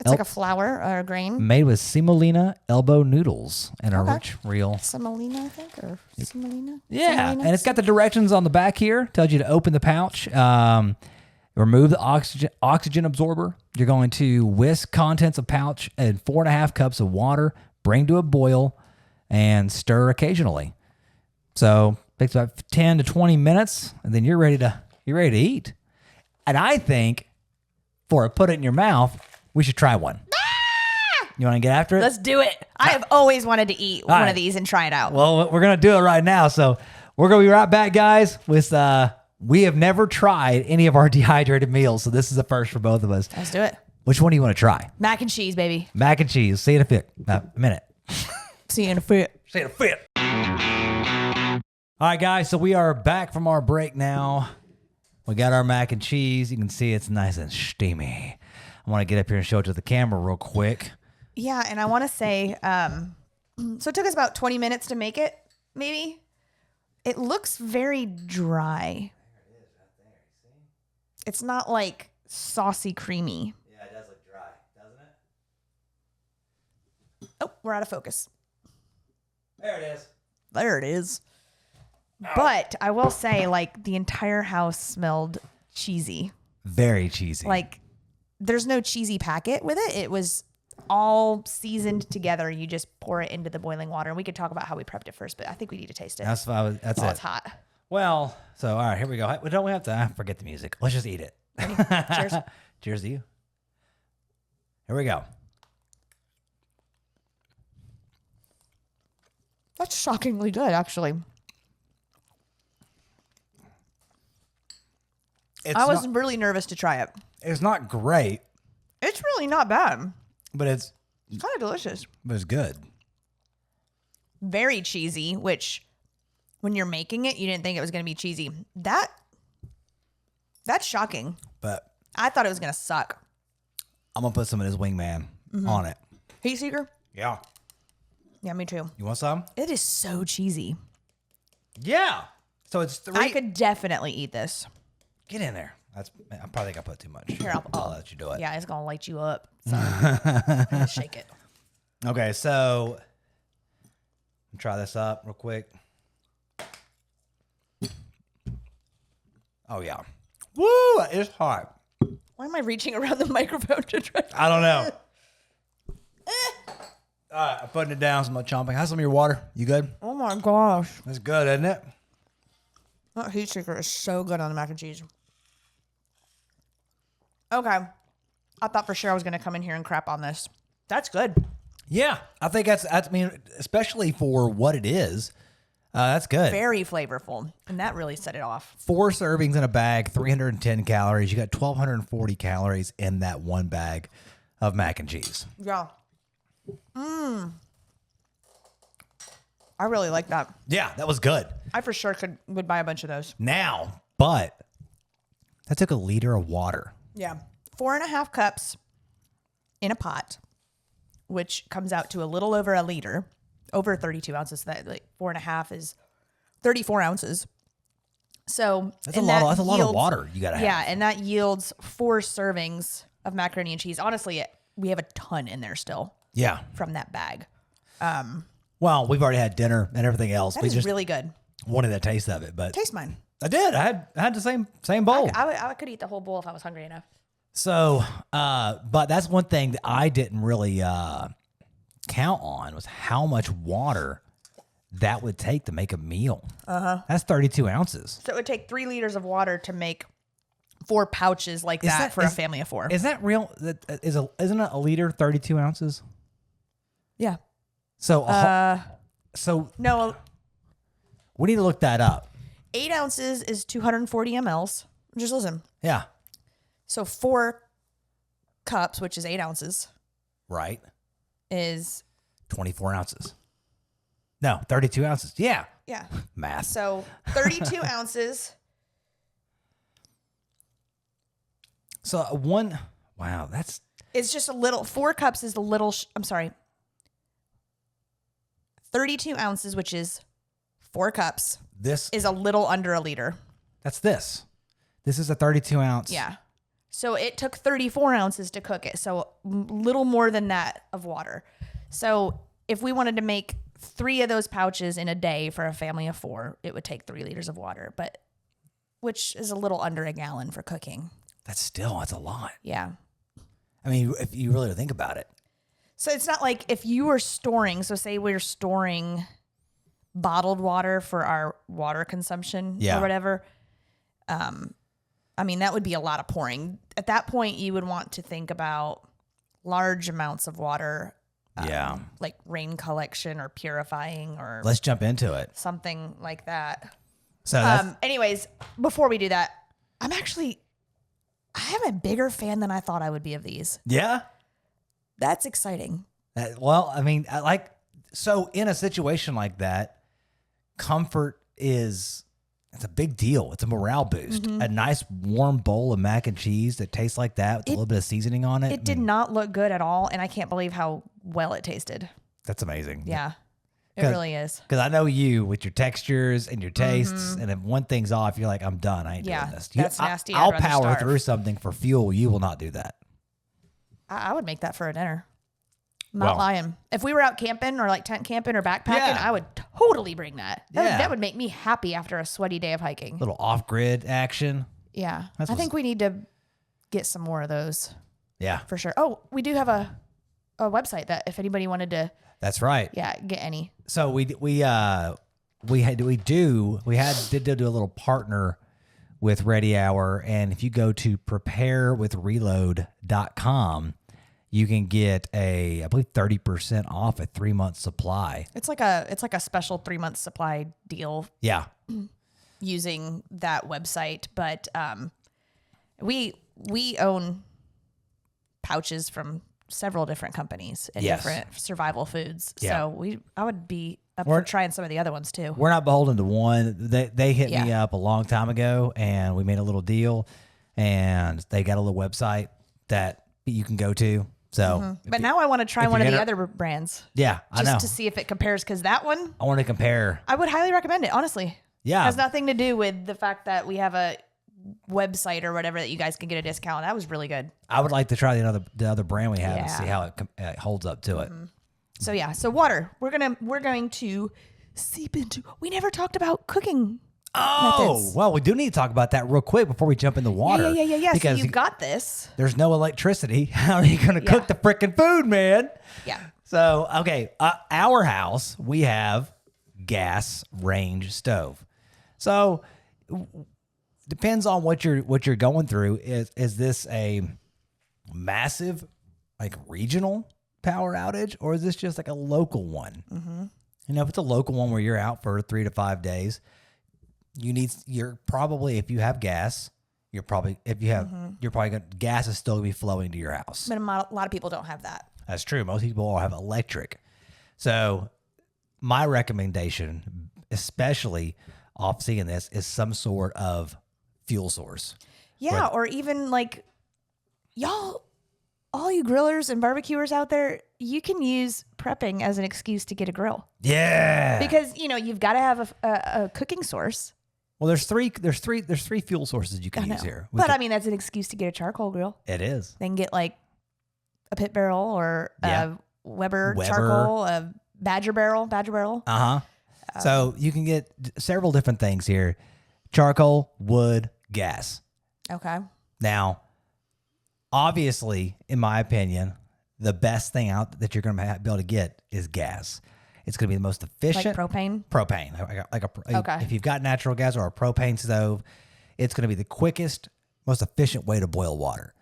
S2: like a flour or a grain.
S1: Made with semolina elbow noodles and a rich, real.
S2: Semolina, I think, or semolina?
S1: Yeah.
S2: Semolina?
S1: And it's got the directions on the back here. Tells you to open the pouch. Remove the oxygen absorber. You're going to whisk contents of pouch and 4.5 cups of water, bring to a boil, and stir occasionally. So it takes about 10 to 20 minutes, and then you're ready to eat. And I think for a put it in your mouth, we should try one. You want to get after it?
S2: Let's do it. I have always wanted to eat one of these and try it out.
S1: Well, we're going to do it right now. So we're going to be right back, guys, with we have never tried any of our dehydrated meals. So this is a first for both of us.
S2: Let's do it.
S1: Which one do you want to try?
S2: Mac and cheese, baby.
S1: Mac and cheese. See you in a minute.
S2: See you in a fit.
S1: See you in a fit. All right, guys. So we are back from our break now. We got our mac and cheese. You can see it's nice and steamy. I want to get up here and show it to the camera real quick.
S2: Yeah, and I want to say, so it took us about 20 minutes to make it, maybe. It looks very dry. There it is right there. See? It's not like saucy creamy.
S1: Yeah, it does look dry, doesn't it?
S2: Oh, we're out of focus.
S1: There it is.
S2: There it is. But I will say, like, the entire house smelled cheesy.
S1: Very cheesy.
S2: Like, there's no cheesy packet with it. It was all seasoned together. You just pour it into the boiling water. And we could talk about how we prepped it first, but I think we need to taste it.
S1: That's it.
S2: It's hot.
S1: Well, so all right, here we go. Don't we have to forget the music? Let's just eat it.
S2: Cheers.
S1: Cheers to you. Here we go.
S2: That's shockingly good, actually. I was really nervous to try it.
S1: It's not great.
S2: It's really not bad.
S1: But it's
S2: kind of delicious.
S1: But it's good.
S2: Very cheesy, which when you're making it, you didn't think it was going to be cheesy. That's shocking.
S1: But
S2: I thought it was going to suck.
S1: I'm going to put some of this wingman on it.
S2: Heat seeker?
S1: Yeah.
S2: Yeah, me too.
S1: You want some?
S2: It is so cheesy.
S1: Yeah. So it's 3.
S2: I could definitely eat this.
S1: Get in there. I probably think I put too much.
S2: Here,
S1: I'll let you do it.
S2: Yeah, it's going to light you up. So I'm going to shake it.
S1: Okay, so try this up real quick. Oh, yeah. Woo! It's hot.
S2: Why am I reaching around the microphone to try?
S1: I don't know. All right, I'm putting it down. Some chomping. How's some of your water? You good?
S2: Oh my gosh.
S1: That's good, isn't it?
S2: That heat seeker is so good on the mac and cheese. Okay. I thought for sure I was going to come in here and crap on this. That's good.
S1: Yeah, I think that's I mean, especially for what it is, that's good.
S2: Very flavorful. And that really set it off.
S1: 4 servings in a bag, 310 calories. You got 1,240 calories in that one bag of mac and cheese.
S2: Yeah. I really like that.
S1: Yeah, that was good.
S2: I for sure would buy a bunch of those.
S1: Now, but that took a liter of water.
S2: Yeah. 4.5 cups in a pot, which comes out to a little over a liter, over 32 ounces. So that like 4.5 is 34 ounces. So
S1: that's a lot of water you got to have.
S2: Yeah. And that yields 4 servings of macaroni and cheese. Honestly, we have a ton in there still.
S1: Yeah.
S2: From that bag.
S1: Well, we've already had dinner and everything else.
S2: That
S1: we
S2: is
S1: just
S2: really good.
S1: wanted a taste of it, but
S2: Taste mine.
S1: I did. I had the same bowl.
S2: I could eat the whole bowl if I was hungry enough.
S1: So, but that's one thing that I didn't really count on was how much water that would take to make a meal. That's 32 ounces.
S2: So it would take 3 liters of water to make 4 pouches like that for a family of 4.
S1: Is that real? Isn't it a liter 32 ounces?
S2: Yeah.
S1: So,
S2: No,
S1: we need to look that up.
S2: 8 ounces is 240 mLs. Just listen.
S1: Yeah.
S2: So 4 cups, which is 8 ounces,
S1: Right.
S2: is
S1: 24 ounces. No, 32 ounces. Yeah.
S2: yeah.
S1: Math.
S2: So 32 ounces.
S1: So wow, that's
S2: It's just a little. 4 cups is the little. I'm sorry. 32 ounces, which is 4 cups,
S1: this.
S2: is a little under a liter.
S1: That's this. This is a 32 ounce.
S2: Yeah. So it took 34 ounces to cook it. So little more than that of water. So if we wanted to make 3 of those pouches in a day for a family of 4, it would take 3 liters of water, which is a little under a gallon for cooking.
S1: That's a lot.
S2: Yeah.
S1: I mean, if you really think about it.
S2: So it's not like if you were storing, so say we're storing bottled water for our water consumption or whatever. I mean, that would be a lot of pouring. At that point, you would want to think about large amounts of water. Like rain collection or purifying or
S1: Let's jump into it.
S2: something like that.
S1: So
S2: Anyways, before we do that, I am a bigger fan than I thought I would be of these.
S1: yeah.
S2: That's exciting.
S1: Well, I mean, so in a situation like that, comfort it's a big deal. It's a morale boost. A nice warm bowl of mac and cheese that tastes like that with a little bit of seasoning on it.
S2: It did not look good at all, and I can't believe how well it tasted.
S1: That's amazing.
S2: Yeah, it really is.
S1: Because I know you with your textures and your tastes, and if one thing's off, you're like, I'm done. I ain't doing this.
S2: That's nasty.
S1: I'll
S2: I'd rather
S1: power
S2: starve.
S1: through something for fuel. You will not do that.
S2: I would make that for a dinner. I'm not lying. If we were out camping or like tent camping or backpacking, I would totally bring that. That would make me happy after a sweaty day of hiking.
S1: Little off-grid action.
S2: Yeah. I think we need to get some more of those.
S1: Yeah.
S2: For sure. Oh, we do have a website that if anybody wanted to.
S1: That's right.
S2: Yeah, get any.
S1: So we did do a little partner with Ready Hour, and if you go to preparewithreload.com, you can get I believe 30% off a 3-month supply.
S2: It's like a special 3-month supply deal.
S1: Yeah.
S2: Using that website, but we own pouches from several different companies and different survival foods. Yeah. So I would be up for trying some of the other ones too.
S1: We're not beholden to one. They hit me up a long time ago, and we made a little deal, and they got a little website that you can go to. So,
S2: but now I want to try one of the other brands.
S1: Yeah, I know.
S2: Just to see if it compares, because that one
S1: I want to compare.
S2: I would highly recommend it. Honestly,
S1: yeah,
S2: it has nothing to do with the fact that we have a website or whatever that you guys can get a discount. That was really good.
S1: I would like to try the other brand we have and see how it holds up to it.
S2: So water. We're going to seep into. We never talked about cooking. Methods.
S1: Well, we do need to talk about that real quick before we jump in the water.
S2: Yeah.
S1: Because
S2: so you've got this.
S1: There's no electricity. How are you going to cook the freaking food, man?
S2: Yeah.
S1: So, okay, our house, we have gas range stove. So, depends on what you're going through. Is this a massive, like regional power outage, or is this just like a local one? You know, if it's a local one where you're out for 3 to 5 days. You're probably, if you have gas, gas is still gonna be flowing to your house.
S2: But a lot of people don't have that.
S1: That's true. Most people have electric. So my recommendation, especially off seeing this, is some sort of fuel source.
S2: Yeah. Or even like y'all, all you grillers and barbecuers out there, you can use prepping as an excuse to get a grill.
S1: Yeah.
S2: Because, you've got to have a cooking source.
S1: Well, there's three fuel sources you can use here.
S2: But that's an excuse to get a charcoal grill.
S1: It is.
S2: Then get like a pit barrel or a Weber charcoal, a Badger barrel.
S1: So you can get several different things here: charcoal, wood, gas.
S2: Okay.
S1: Now, obviously, in my opinion, the best thing out that you're going to be able to get is gas. It's going to be the most efficient.
S2: Like propane?
S1: Propane.
S2: Okay.
S1: If you've got natural gas or a propane stove, it's going to be the quickest, most efficient way to boil water.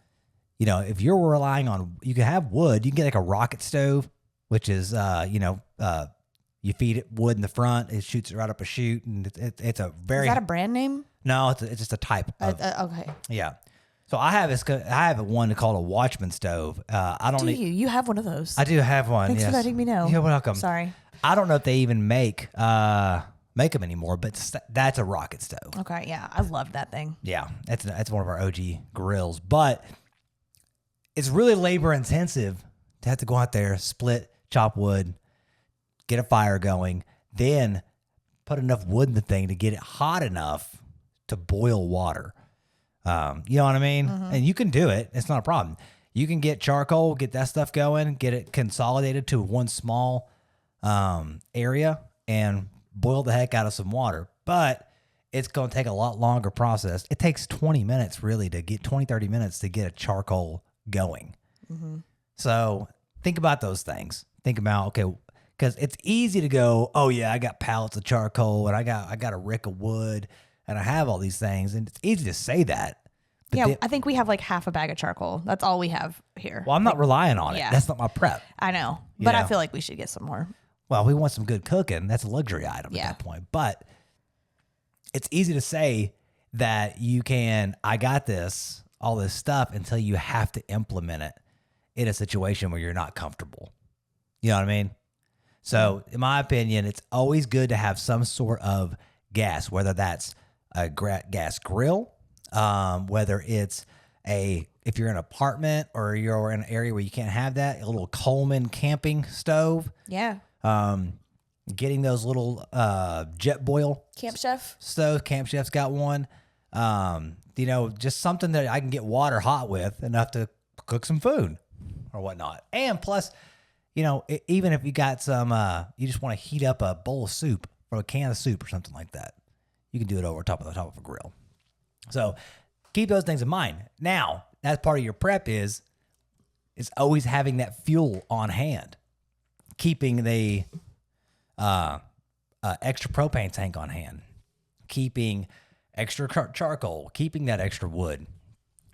S1: If you're relying on, you can have wood, you can get like a rocket stove, which is, you feed it wood in the front, it shoots it right up a chute, and it's a very...
S2: Is that a brand name?
S1: No, it's just a type of...
S2: okay.
S1: Yeah. So I have one called a Watchman stove. I don't.
S2: You have one of those?
S1: I do have one.
S2: Thanks
S1: yes.
S2: for letting me know.
S1: You're welcome.
S2: Sorry.
S1: I don't know if they even make them anymore, but that's a rocket stove.
S2: Okay, yeah, I love that thing.
S1: Yeah, that's one of our OG grills, but it's really labor intensive to have to go out there, split, chop wood, get a fire going, then put enough wood in the thing to get it hot enough to boil water. You know what I mean? And you can do it. It's not a problem. You can get charcoal, get that stuff going, get it consolidated to one small area and boil the heck out of some water. But it's going to take a lot longer process. It takes 20 minutes really to get 30 minutes to get a charcoal going. So think about those things. Think about, okay, because it's easy to go, oh yeah, I got pallets of charcoal and I got a rick of wood and I have all these things. And it's easy to say that. But
S2: Yeah, I think we have like half a bag of charcoal. That's all we have here.
S1: well, I'm not relying on it.
S2: Yeah.
S1: That's not my prep.
S2: I know, but I
S1: know.
S2: feel like we should get some more.
S1: Well, we want some good cooking. That's a luxury item at that point. But it's easy to say that you can, I got this, all this stuff until you have to implement it in a situation where you're not comfortable. You know what I mean? So in my opinion, it's always good to have some sort of gas, whether that's a gas grill, whether it's if you're in an apartment or you're in an area where you can't have that, a little Coleman camping stove.
S2: Yeah.
S1: Getting those little jet boil
S2: Camp Chef
S1: stove. Camp Chef's got one. Just something that I can get water hot with enough to cook some food or whatnot. And plus, even if you got some, you just want to heat up a bowl of soup or a can of soup or something like that, you can do it over top of a grill. So keep those things in mind. Now, that's part of your prep is always having that fuel on hand, keeping the extra propane tank on hand, keeping extra charcoal, keeping that extra wood,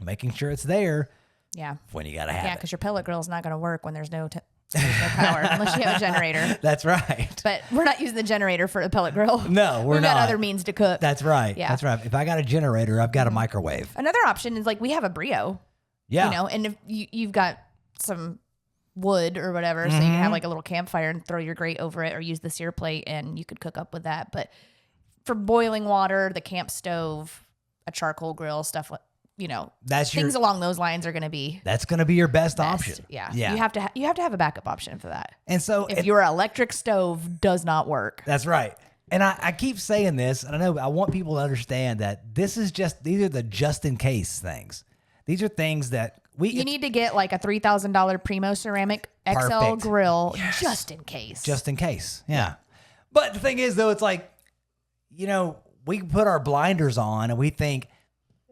S1: making sure it's there.
S2: Yeah.
S1: When you got to have it.
S2: Yeah, because your pellet grill is not going to work when there's no power unless you have a generator.
S1: That's right.
S2: But we're not using the generator for the pellet grill.
S1: No, we've
S2: got other means to cook.
S1: That's right.
S2: Yeah.
S1: That's right. If I got a generator, I've got a microwave.
S2: Another option is like we have a Brio.
S1: Yeah.
S2: And if you've got some wood or whatever, so you can have like a little campfire and throw your grate over it or use the sear plate and you could cook up with that. But for boiling water, the camp stove, a charcoal grill, stuff like,
S1: that's
S2: things along those lines are going to be.
S1: That's going to be your best option.
S2: Yeah.
S1: Yeah.
S2: You have to have a backup option for that.
S1: And so
S2: if your electric stove does not work.
S1: That's right. And I keep saying this, and I know I want people to understand that these are the just in case things. These are things that
S2: you need to get like a $3,000 Primo ceramic XL
S1: Perfect.
S2: grill just in case.
S1: Just in case. Yeah. But the thing is though, it's like, we put our blinders on and we think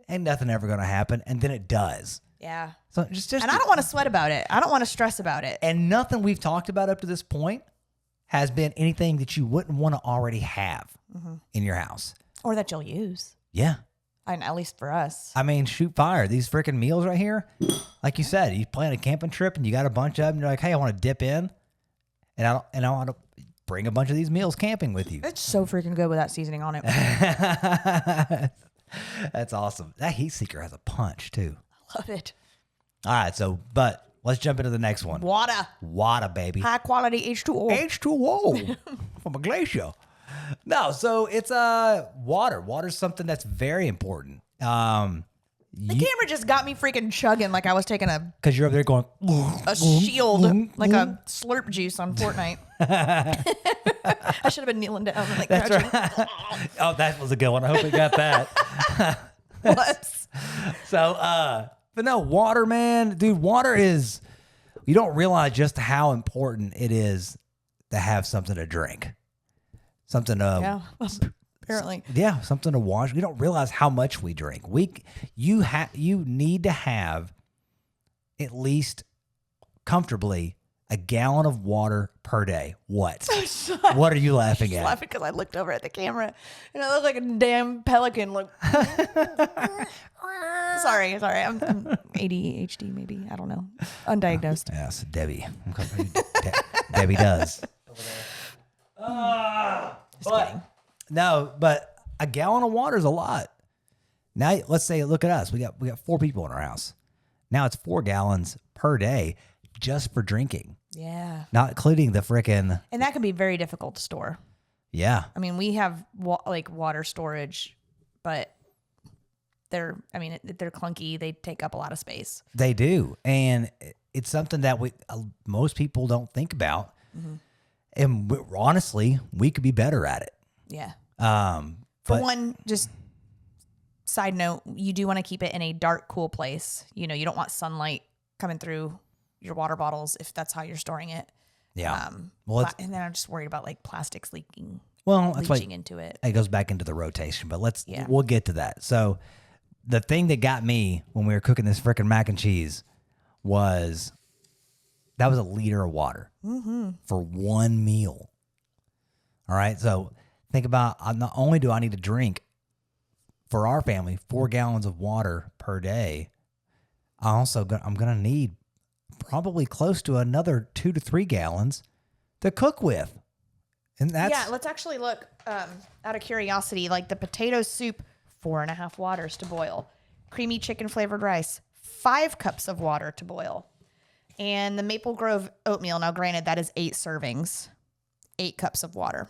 S1: ain't nothing ever going to happen. And then it does.
S2: Yeah.
S1: So just
S2: and I don't want to sweat about it. I don't want to stress about it.
S1: And nothing we've talked about up to this point has been anything that you wouldn't want to already have in your house.
S2: Or that you'll use.
S1: Yeah.
S2: And at least for us.
S1: I mean, shoot fire. These freaking meals right here, like you said, you plan a camping trip and you got a bunch of them. And you're like, hey, I want to dip in, and I want to bring a bunch of these meals camping with you.
S2: It's so freaking good with that seasoning on it.
S1: That's awesome. That heat seeker has a punch too.
S2: I love it.
S1: All right, but let's jump into the next one. Water, baby.
S2: High quality H2O.
S1: H2O from a glacier. No, so it's water. Water's something that's very important.
S2: The camera just got me freaking chugging like I was taking
S1: because you're up there going
S2: a shield, like a slurp juice on Fortnite. I should have been kneeling down and like
S1: That's
S2: crouching.
S1: right. Oh, that was a good one. I hope we got that.
S2: Whoops.
S1: So, but no, water, man, dude, water is, you don't realize just how important it is to have something to drink. Something to,
S2: Yeah, apparently.
S1: Yeah, something to wash. We don't realize how much we drink. You need to have at least comfortably a gallon of water per day. What? What are you laughing at?
S2: Laughing because I looked over at the camera and I look like a damn pelican. Look. Sorry. I'm ADHD maybe. I don't know. Undiagnosed.
S1: Yes, Debbie. Debbie does.
S2: Just kidding.
S1: No, but a gallon of water is a lot. Now, let's say, look at us. We got 4 people in our house. Now it's 4 gallons per day just for drinking.
S2: Yeah.
S1: Not including the frickin'.
S2: And that can be very difficult to store.
S1: Yeah.
S2: I mean, we have water storage, but they're clunky. They take up a lot of space.
S1: They do. And it's something that most people don't think about. Mm-hmm. And honestly, we could be better at it.
S2: Yeah.
S1: For
S2: one, just side note, you do want to keep it in a dark, cool place. You don't want sunlight coming through your water bottles if that's how you're storing it.
S1: Yeah.
S2: And then I'm just worried about like plastics leaking
S1: Well, that's
S2: leaching
S1: why
S2: into it.
S1: it goes back into the rotation, but
S2: Yeah.
S1: we'll get to that. So the thing that got me when we were cooking this freaking mac and cheese was that was a liter of water for one meal. All right. So think about, not only do I need to drink for our family 4 gallons of water per day, I'm going to need probably close to another 2 to 3 gallons to cook with. And that's,
S2: Let's actually look, out of curiosity, like the potato soup, 4.5 waters to boil. Creamy chicken flavored rice, 5 cups of water to boil. And the Maple Grove oatmeal, now granted, that is 8 servings, 8 cups of water.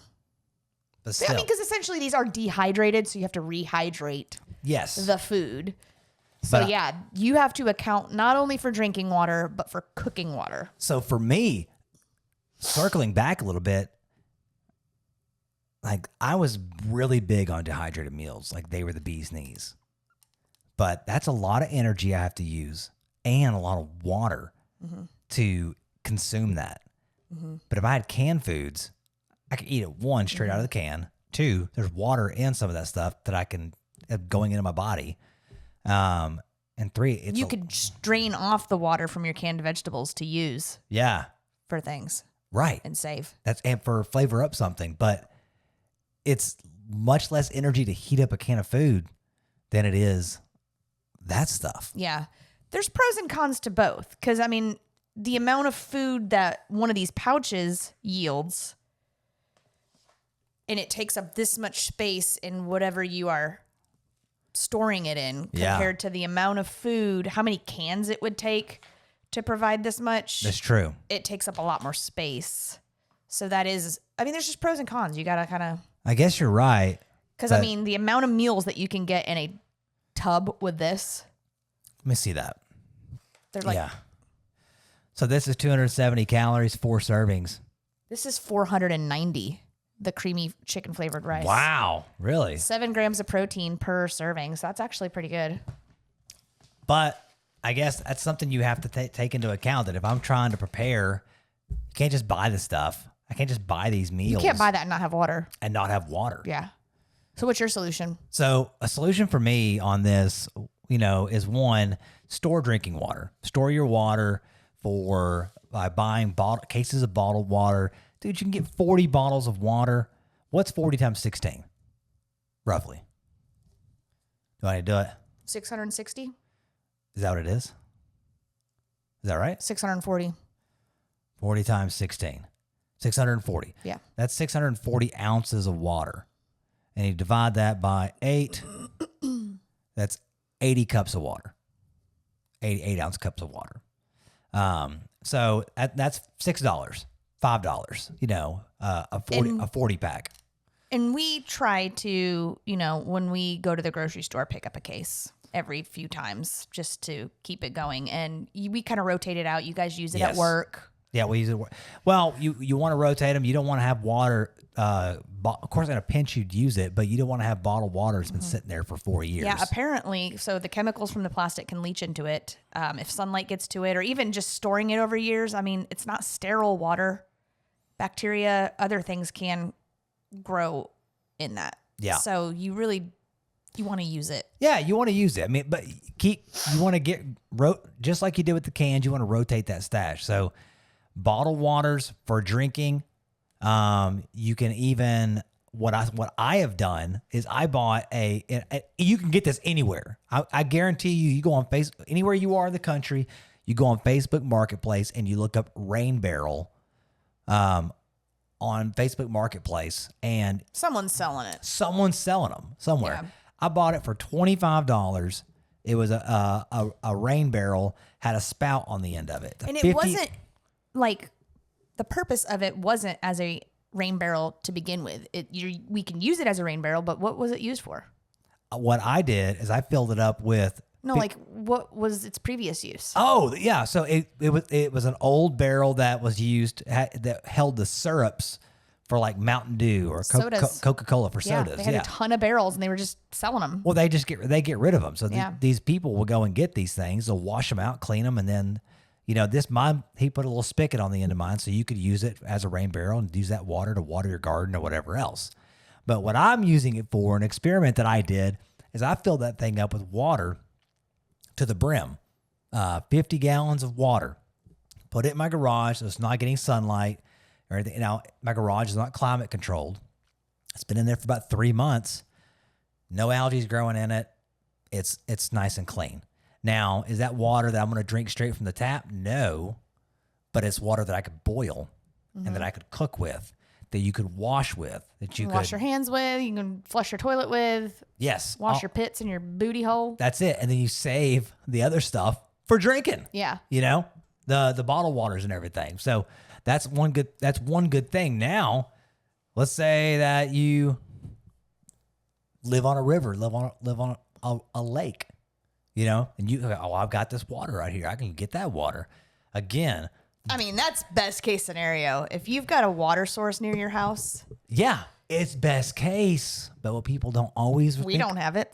S1: but still,
S2: I mean, because essentially these are dehydrated, so you have to rehydrate
S1: yes.
S2: the food. So
S1: But
S2: you have to account not only for drinking water, but for cooking water.
S1: So for me, circling back a little bit, like I was really big on dehydrated meals. Like they were the bee's knees. But that's a lot of energy I have to use and a lot of water to consume that. But if I had canned foods, I could eat it, 1, straight out of the can. 2, there's water in some of that stuff that I can going into my body. And 3,
S2: You could just drain off the water from your canned vegetables to use
S1: yeah,
S2: for things
S1: right.
S2: and save.
S1: That's and for flavor up something, but it's much less energy to heat up a can of food than it is that stuff.
S2: Yeah. There's pros and cons to both. Because, I mean, the amount of food that one of these pouches yields, and it takes up this much space in whatever you are storing it in compared to the amount of food, how many cans it would take to provide this much.
S1: That's true.
S2: It takes up a lot more space. So that is, I mean, there's just pros and cons. You got to kind of,
S1: I guess you're right.
S2: because I mean, the amount of meals that you can get in a tub with this,
S1: Let me see that.
S2: they're like,
S1: Yeah. So this is 270 calories, 4 servings.
S2: this is 490, the creamy chicken flavored rice.
S1: Wow. Really?
S2: 7 grams of protein per serving. So that's actually pretty good.
S1: But I guess that's something you have to take into account, that if I'm trying to prepare, you can't just buy the stuff. I can't just buy these meals.
S2: You can't buy that and not have water.
S1: and not have water.
S2: Yeah. So what's your solution?
S1: So a solution for me on this, is 1, store drinking water. Store your water by buying cases of bottled water. Dude, you can get 40 bottles of water. What's 40 times 16? Roughly. Do I need to do it?
S2: 660?
S1: Is that what it is? Is that right?
S2: 640.
S1: 40 times 16. 640.
S2: Yeah.
S1: That's 640 ounces of water. And you divide that by 8. That's 80 cups of water. 8 ounce cups of water. So that's $6, $5, a 40 pack.
S2: And we try to, when we go to the grocery store, pick up a case every few times just to keep it going. And we kind of rotate it out. You guys use it at
S1: Yes.
S2: work.
S1: Yeah, we use it. Well, you want to rotate them. You don't want to have water. Of course, in a pinch, you'd use it, but you don't want to have bottled water that's been sitting there for 4 years.
S2: Yeah, apparently. So the chemicals from the plastic can leach into it. If sunlight gets to it, or even just storing it over years. I mean, it's not sterile water. Bacteria, other things can grow in that.
S1: Yeah.
S2: So you want to use it.
S1: Yeah, you want to use it. I mean, but you want to get just like you did with the cans. You want to rotate that stash. So bottled waters for drinking. You can even what I have done is I bought you can get this anywhere. I guarantee you go on Facebook, anywhere you are in the country, you go on Facebook Marketplace and you look up Rain Barrel on Facebook Marketplace, and
S2: Someone's selling it.
S1: someone's selling them somewhere.
S2: Yeah.
S1: I bought it for $25. It was a rain barrel, had a spout on the end of it.
S2: And it wasn't like the purpose of it wasn't as a rain barrel to begin with. We can use it as a rain barrel, but what was it used for?
S1: What I did is I filled it up with.
S2: No, like what was its previous use?
S1: Oh yeah, so it was an old barrel that was used that held the syrups for like Mountain Dew or
S2: Sodas.
S1: Coca-Cola for
S2: Yeah,
S1: sodas.
S2: they had a ton of barrels and they were just selling them.
S1: Well, they get rid of them. So
S2: Yeah.
S1: these people will go and get these things. They'll wash them out, clean them, and then, he put a little spigot on the end of mine so you could use it as a rain barrel and use that water to water your garden or whatever else. But what I'm using it for, an experiment that I did, is I filled that thing up with water to the brim. 50 gallons of water. Put it in my garage so it's not getting sunlight or anything. Now, my garage is not climate controlled. It's been in there for about 3 months. No algae growing in it. It's nice and clean. Now, is that water that I'm going to drink straight from the tap? No. But it's water that I could boil and that I could cook with, that you could wash with, that you could
S2: wash your hands with, you can flush your toilet with.
S1: Yes.
S2: Wash your pits and your booty hole.
S1: That's it. And then you save the other stuff for drinking.
S2: Yeah.
S1: You know, the bottled waters and everything. So that's one good thing. Now, let's say that you live on a river, live on a lake, you know, and you go, oh, I've got this water right here. I can get that water. Again,
S2: I mean, that's best case scenario. If you've got a water source near your house.
S1: Yeah, it's best case. But what people don't always
S2: We don't have it.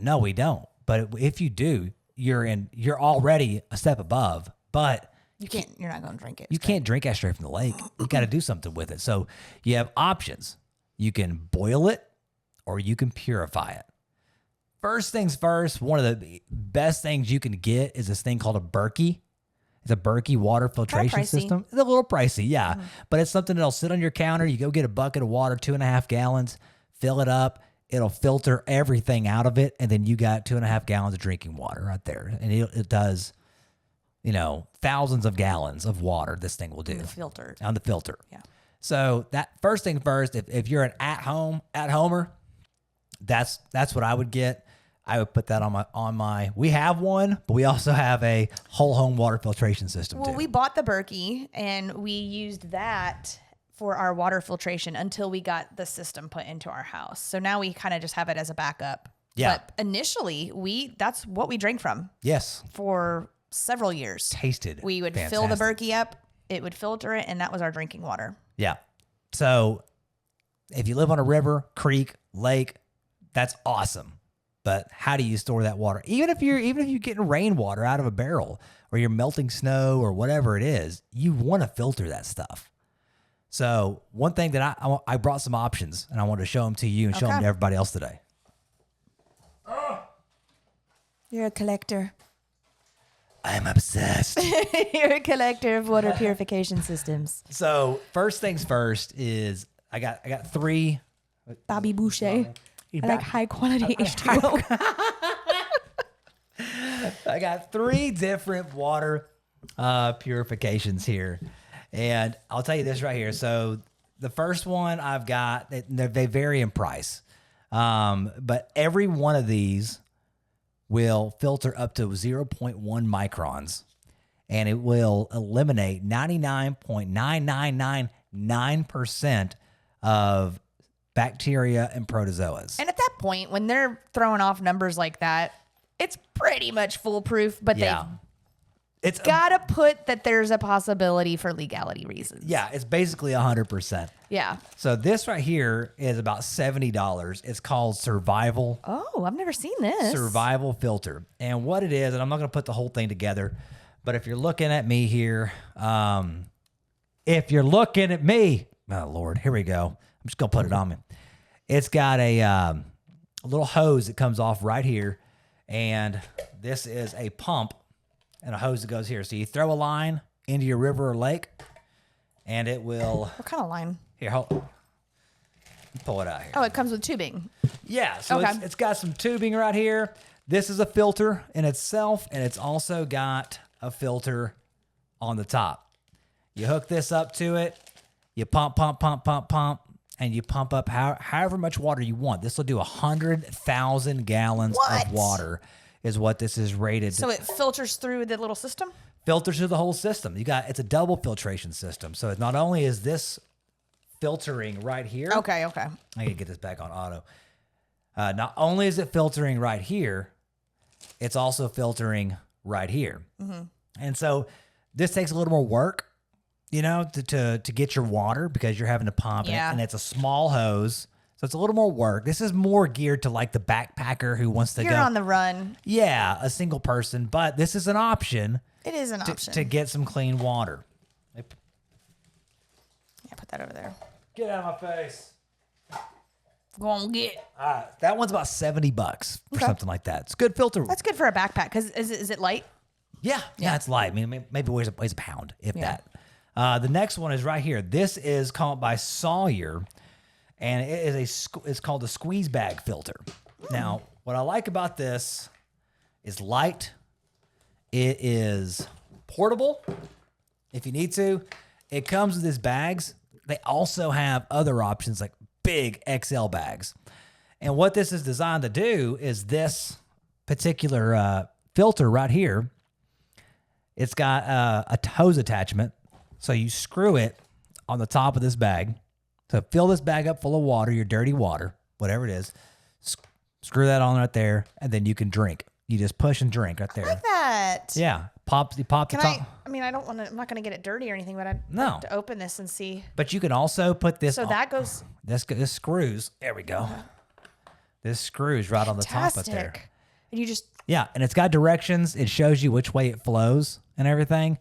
S1: No, we don't. But if you do, you're already a step above. But
S2: you're not going to drink it.
S1: You can't drink that straight from the lake. You got to do something with it. So you have options. You can boil it or you can purify it. First things first, one of the best things you can get is this thing called a Berkey. It's a Berkey water filtration system. It's a little pricey, yeah. But it's something that'll sit on your counter. You go get a bucket of water, 2.5 gallons, fill it up. It'll filter everything out of it. And then you got 2.5 gallons of drinking water right there. And it does, you know, thousands of gallons of water this thing will do. On the filter.
S2: Yeah.
S1: So that first thing first, if you're an at-homer, that's what I would get. I would put that on my. We have one, but we also have a whole home water filtration system.
S2: Well, we bought the Berkey and we used that for our water filtration until we got the system put into our house. So now we kind of just have it as a backup.
S1: Yeah.
S2: But initially, that's what we drank from.
S1: Yes.
S2: For several years.
S1: Tasted.
S2: We would fill the Berkey up. It would filter it, and that was our drinking water.
S1: Yeah. So if you live on a river, creek, lake, that's awesome. But how do you store that water? Even if you're getting rainwater out of a barrel or you're melting snow or whatever it is, you want to filter that stuff. So one thing that I brought some options and I wanted to show them to you and show them to everybody else today.
S2: You're a collector.
S1: I'm obsessed.
S2: You're a collector of water purification systems.
S1: So first things first is I got 3.
S2: Bobby Boucher. I like high quality H2O.
S1: I got 3 different water purifications here. And I'll tell you this right here. So the first one I've got, they vary in price. But every one of these will filter up to 0.1 microns. And it will eliminate 99.9999% of bacteria and protozoas.
S2: And at that point, when they're throwing off numbers like that, it's pretty much foolproof, but it's gotta put that there's a possibility for legality reasons.
S1: Yeah, it's basically 100%.
S2: Yeah.
S1: So this right here is about $70. It's called Survival.
S2: Oh, I've never seen this.
S1: Survival filter. And what it is, and I'm not going to put the whole thing together, but if you're looking at me here, oh Lord, here we go. I'm just going to put it on me. It's got a little hose that comes off right here. And this is a pump and a hose that goes here. So you throw a line into your river or lake and it will.
S2: What kind of line?
S1: Here, pull it out here.
S2: Oh, it comes with tubing.
S1: Yeah. So it's got some tubing right here. This is a filter in itself. And it's also got a filter on the top. You hook this up to it. You pump. And you pump up however much water you want. This will do 100,000 gallons of water is what this is rated.
S2: So it filters through the little system?
S1: Filters through the whole system. It's a double filtration system. So not only is this filtering right here.
S2: Okay.
S1: I gotta get this back on auto. Not only is it filtering right here, it's also filtering right here. Mm-hmm. And so this takes a little more work. You know, to get your water because you're having to pump it, and it's a small hose. So it's a little more work. This is more geared to like the backpacker who wants to
S2: You're on the run.
S1: Yeah, a single person. But this is an option.
S2: It is an option.
S1: To get some clean water.
S2: Yeah, put that over there.
S1: Get out of my face.
S2: Go on, get.
S1: That one's about $70 for
S2: Okay.
S1: something like that. It's a good filter.
S2: That's good for a backpack because is it light?
S1: Yeah, it's light. I mean, maybe weighs a pound, if
S2: Yeah.
S1: that. The next one is right here. This is called by Sawyer, and it is it's called a squeeze bag filter. Now, what I like about this is light. It is portable if you need to. It comes with these bags. They also have other options like big XL bags. And what this is designed to do is this particular filter right here. It's got a hose attachment. So you screw it on the top of this bag. So fill this bag up full of water, your dirty water, whatever it is. Screw that on right there, and then you can drink. You just push and drink right there.
S2: I like that.
S1: Yeah. You pop the
S2: Can
S1: top.
S2: I mean, I'm not going to get it dirty or anything, but I'd
S1: No.
S2: like to open this and see.
S1: But you can also put this
S2: So
S1: on.
S2: that goes
S1: This screws. There we go. This screws right on the top up there.
S2: fantastic. And you just,
S1: Yeah, and it's got directions. It shows you which way it flows and everything.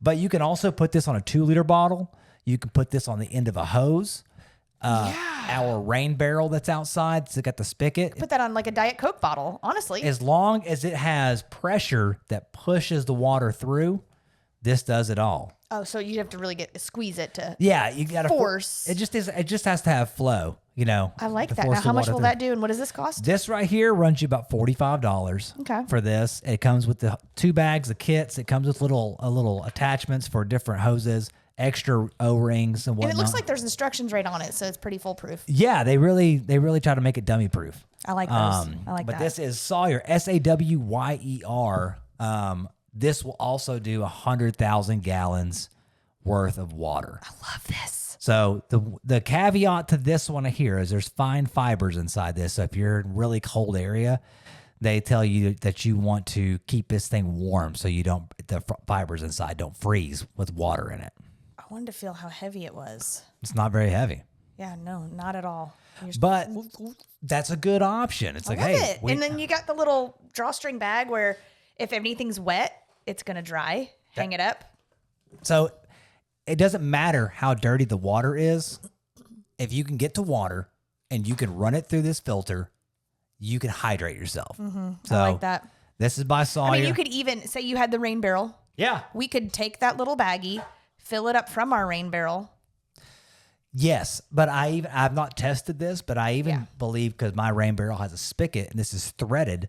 S1: But you can also put this on a 2-liter bottle. You can put this on the end of a hose. Our rain barrel that's outside, it's got the spigot.
S2: put that on like a Diet Coke bottle, honestly.
S1: As long as it has pressure that pushes the water through, this does it all.
S2: Oh, so you'd have to really squeeze it to.
S1: Yeah, you got to
S2: Force.
S1: It just has to have flow. You know.
S2: I like
S1: to
S2: that.
S1: force
S2: Now,
S1: the
S2: how much
S1: water
S2: will
S1: through.
S2: that do, and what does this cost?
S1: This right here runs you about $45.
S2: Okay.
S1: For this, it comes with the 2 bags of kits. It comes with little attachments for different hoses, extra O-rings and whatnot.
S2: And it looks like there's instructions right on it, so it's pretty foolproof.
S1: Yeah, they really try to make it dummy proof.
S2: I like those. I like
S1: but
S2: that.
S1: this is Sawyer, Sawyer. This will also do 100,000 gallons worth of water.
S2: I love this.
S1: So the caveat to this one here is there's fine fibers inside this. So if you're in a really cold area, they tell you that you want to keep this thing warm so the fibers inside don't freeze with water in it.
S2: I wanted to feel how heavy it was.
S1: It's not very heavy,
S2: Yeah, no, not at all. You just-
S1: but that's a good option. It's like,
S2: love
S1: hey,
S2: it. And then you got the little drawstring bag where if anything's wet, it's going to dry. Hang it up.
S1: so it doesn't matter how dirty the water is. If you can get to water and you can run it through this filter, you can hydrate yourself. So
S2: I like that.
S1: This is by Sawyer.
S2: I mean, you could even say you had the rain barrel.
S1: Yeah.
S2: We could take that little baggie, fill it up from our rain barrel.
S1: Yes, but I've not tested this, but I even
S2: Yeah.
S1: believe because my rain barrel has a spigot and this is threaded,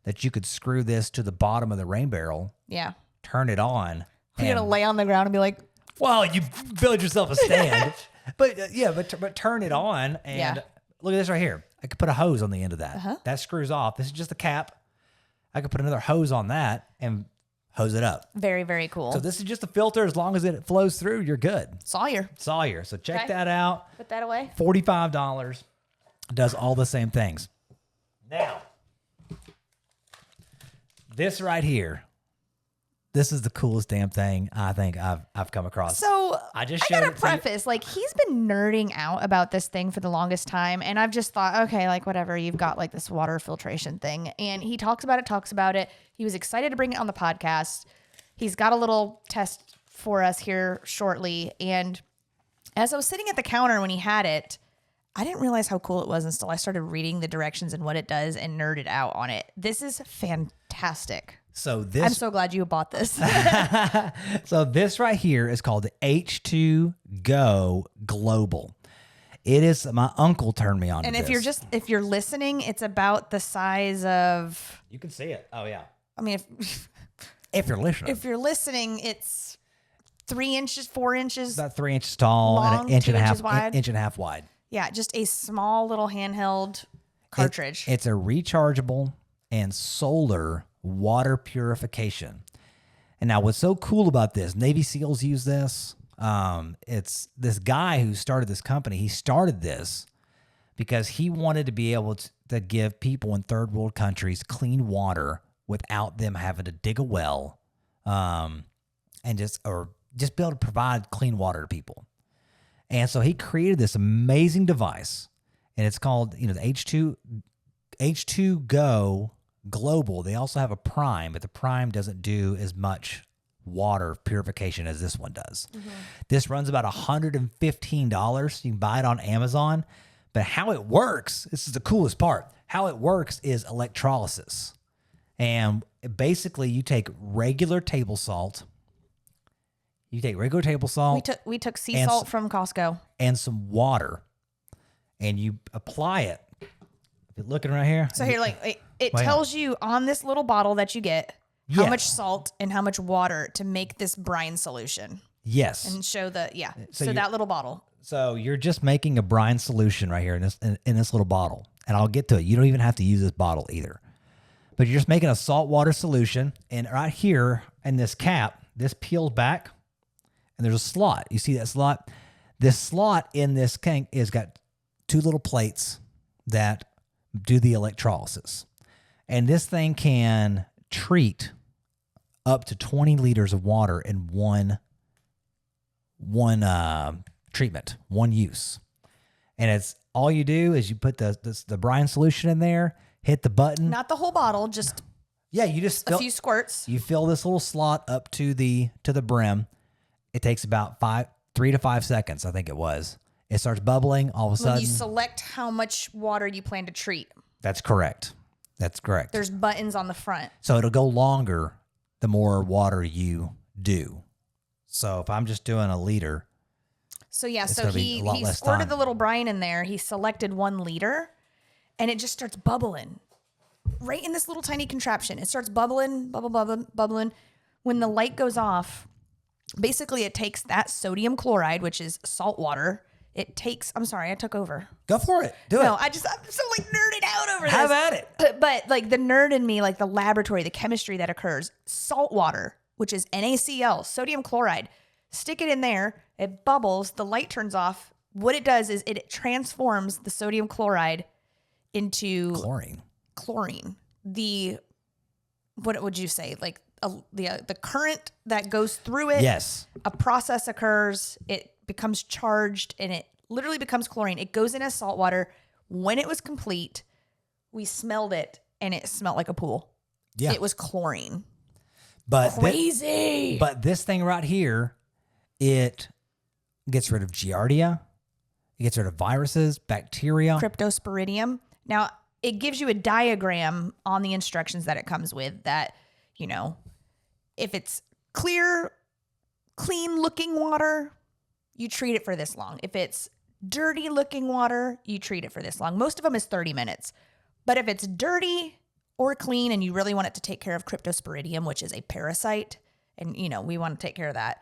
S1: that you could screw this to the bottom of the rain barrel,
S2: Yeah.
S1: turn it on.
S2: You're going to lay on the ground and be like,
S1: Well, you build yourself a stand, but but turn it on and
S2: Yeah.
S1: look at this right here. I could put a hose on the end of that. That screws off. This is just a cap. I could put another hose on that and hose it up.
S2: very, very cool.
S1: So this is just a filter. As long as it flows through, you're good.
S2: Sawyer.
S1: Sawyer. So check
S2: Okay.
S1: that out.
S2: Put that away.
S1: $45 does all the same things. Now, this right here, this is the coolest damn thing I think I've come across.
S2: So
S1: I just
S2: I
S1: showed
S2: gotta
S1: it to you.
S2: preface, like he's been nerding out about this thing for the longest time, and I've just thought, okay, like whatever, you've got like this water filtration thing, and he talks about it. He was excited to bring it on the podcast. He's got a little test for us here shortly, and as I was sitting at the counter when he had it, I didn't realize how cool it was until I started reading the directions and what it does and nerded out on it. This is fantastic.
S1: So
S2: I'm
S1: this
S2: so glad you bought this.
S1: so this right here is called the H2Go Global. It is my uncle turned me on to
S2: And
S1: this.
S2: if you're listening, it's about the size of,
S1: You can see it. Oh yeah.
S2: I mean,
S1: If you're listening.
S2: if you're listening, it's 3 inches, 4 inches.
S1: About 3 inches tall
S2: Long,
S1: and an inch and a
S2: 2
S1: half
S2: inches wide.
S1: inch and a half wide.
S2: Yeah, just a small little handheld cartridge.
S1: It's a rechargeable and solar water purification. And now what's so cool about this, Navy SEALs use this. It's this guy who started this company. He started this because he wanted to be able to give people in third world countries clean water without them having to dig a well, and just be able to provide clean water to people. And so he created this amazing device, and it's called, the H2Go Global. They also have a Prime, but the Prime doesn't do as much water purification as this one does. This runs about $115. You can buy it on Amazon, But how it works, this is the coolest part. How it works is electrolysis. And basically you take regular table salt. We
S2: took sea salt from Costco
S1: and some water, and you apply it. If you're looking right here.
S2: So here, like it tells you on this little bottle that you get how much salt and how much water to make this brine solution.
S1: Yes.
S2: And show so that little bottle.
S1: So you're just making a brine solution right here in this little bottle. And I'll get to it. You don't even have to use this bottle either. But you're just making a salt water solution. And right here in this cap, this peels back and there's a slot. You see that slot? This slot in this tank is got two little plates that do the electrolysis. And this thing can treat up to 20 liters of water in one treatment, one use. And it's all you do is you put the brine solution in there, hit the button.
S2: Not the whole bottle, just
S1: you just
S2: a few squirts.
S1: You fill this little slot up to the brim. It takes about 3 to 5 seconds, I think it was. It starts bubbling all of a sudden.
S2: When you select how much water you plan to treat.
S1: That's correct.
S2: There's buttons on the front.
S1: So it'll go longer the more water you do. So if I'm just doing a liter.
S2: So he squirted the little brine in there. He selected 1 liter and it just starts bubbling right in this little tiny contraption. It starts bubbling. When the light goes off, basically it takes that sodium chloride, which is salt water. I'm sorry, I took over.
S1: Go for it. Do it.
S2: I'm so like nerded out over this.
S1: Have at it.
S2: But like the nerd in me, like the laboratory, the chemistry that occurs, salt water, which is NaCl, sodium chloride, stick it in there, it bubbles, the light turns off. What it does is it transforms the sodium chloride into chlorine. What would you say? Like the current that goes through it.
S1: Yes.
S2: A process occurs. It becomes charged and it literally becomes chlorine. It goes in as salt water. When it was complete, we smelled it and it smelled like a pool. Yeah. It was chlorine.
S1: But
S2: crazy.
S1: But this thing right here, it gets rid of giardia. It gets rid of viruses, bacteria.
S2: Cryptosporidium. Now, it gives you a diagram on the instructions that it comes with that, if it's clear, clean looking water, you treat it for this long. If it's dirty looking water, you treat it for this long. Most of them is 30 minutes. But if it's dirty or clean and you really want it to take care of cryptosporidium, which is a parasite, and we want to take care of that,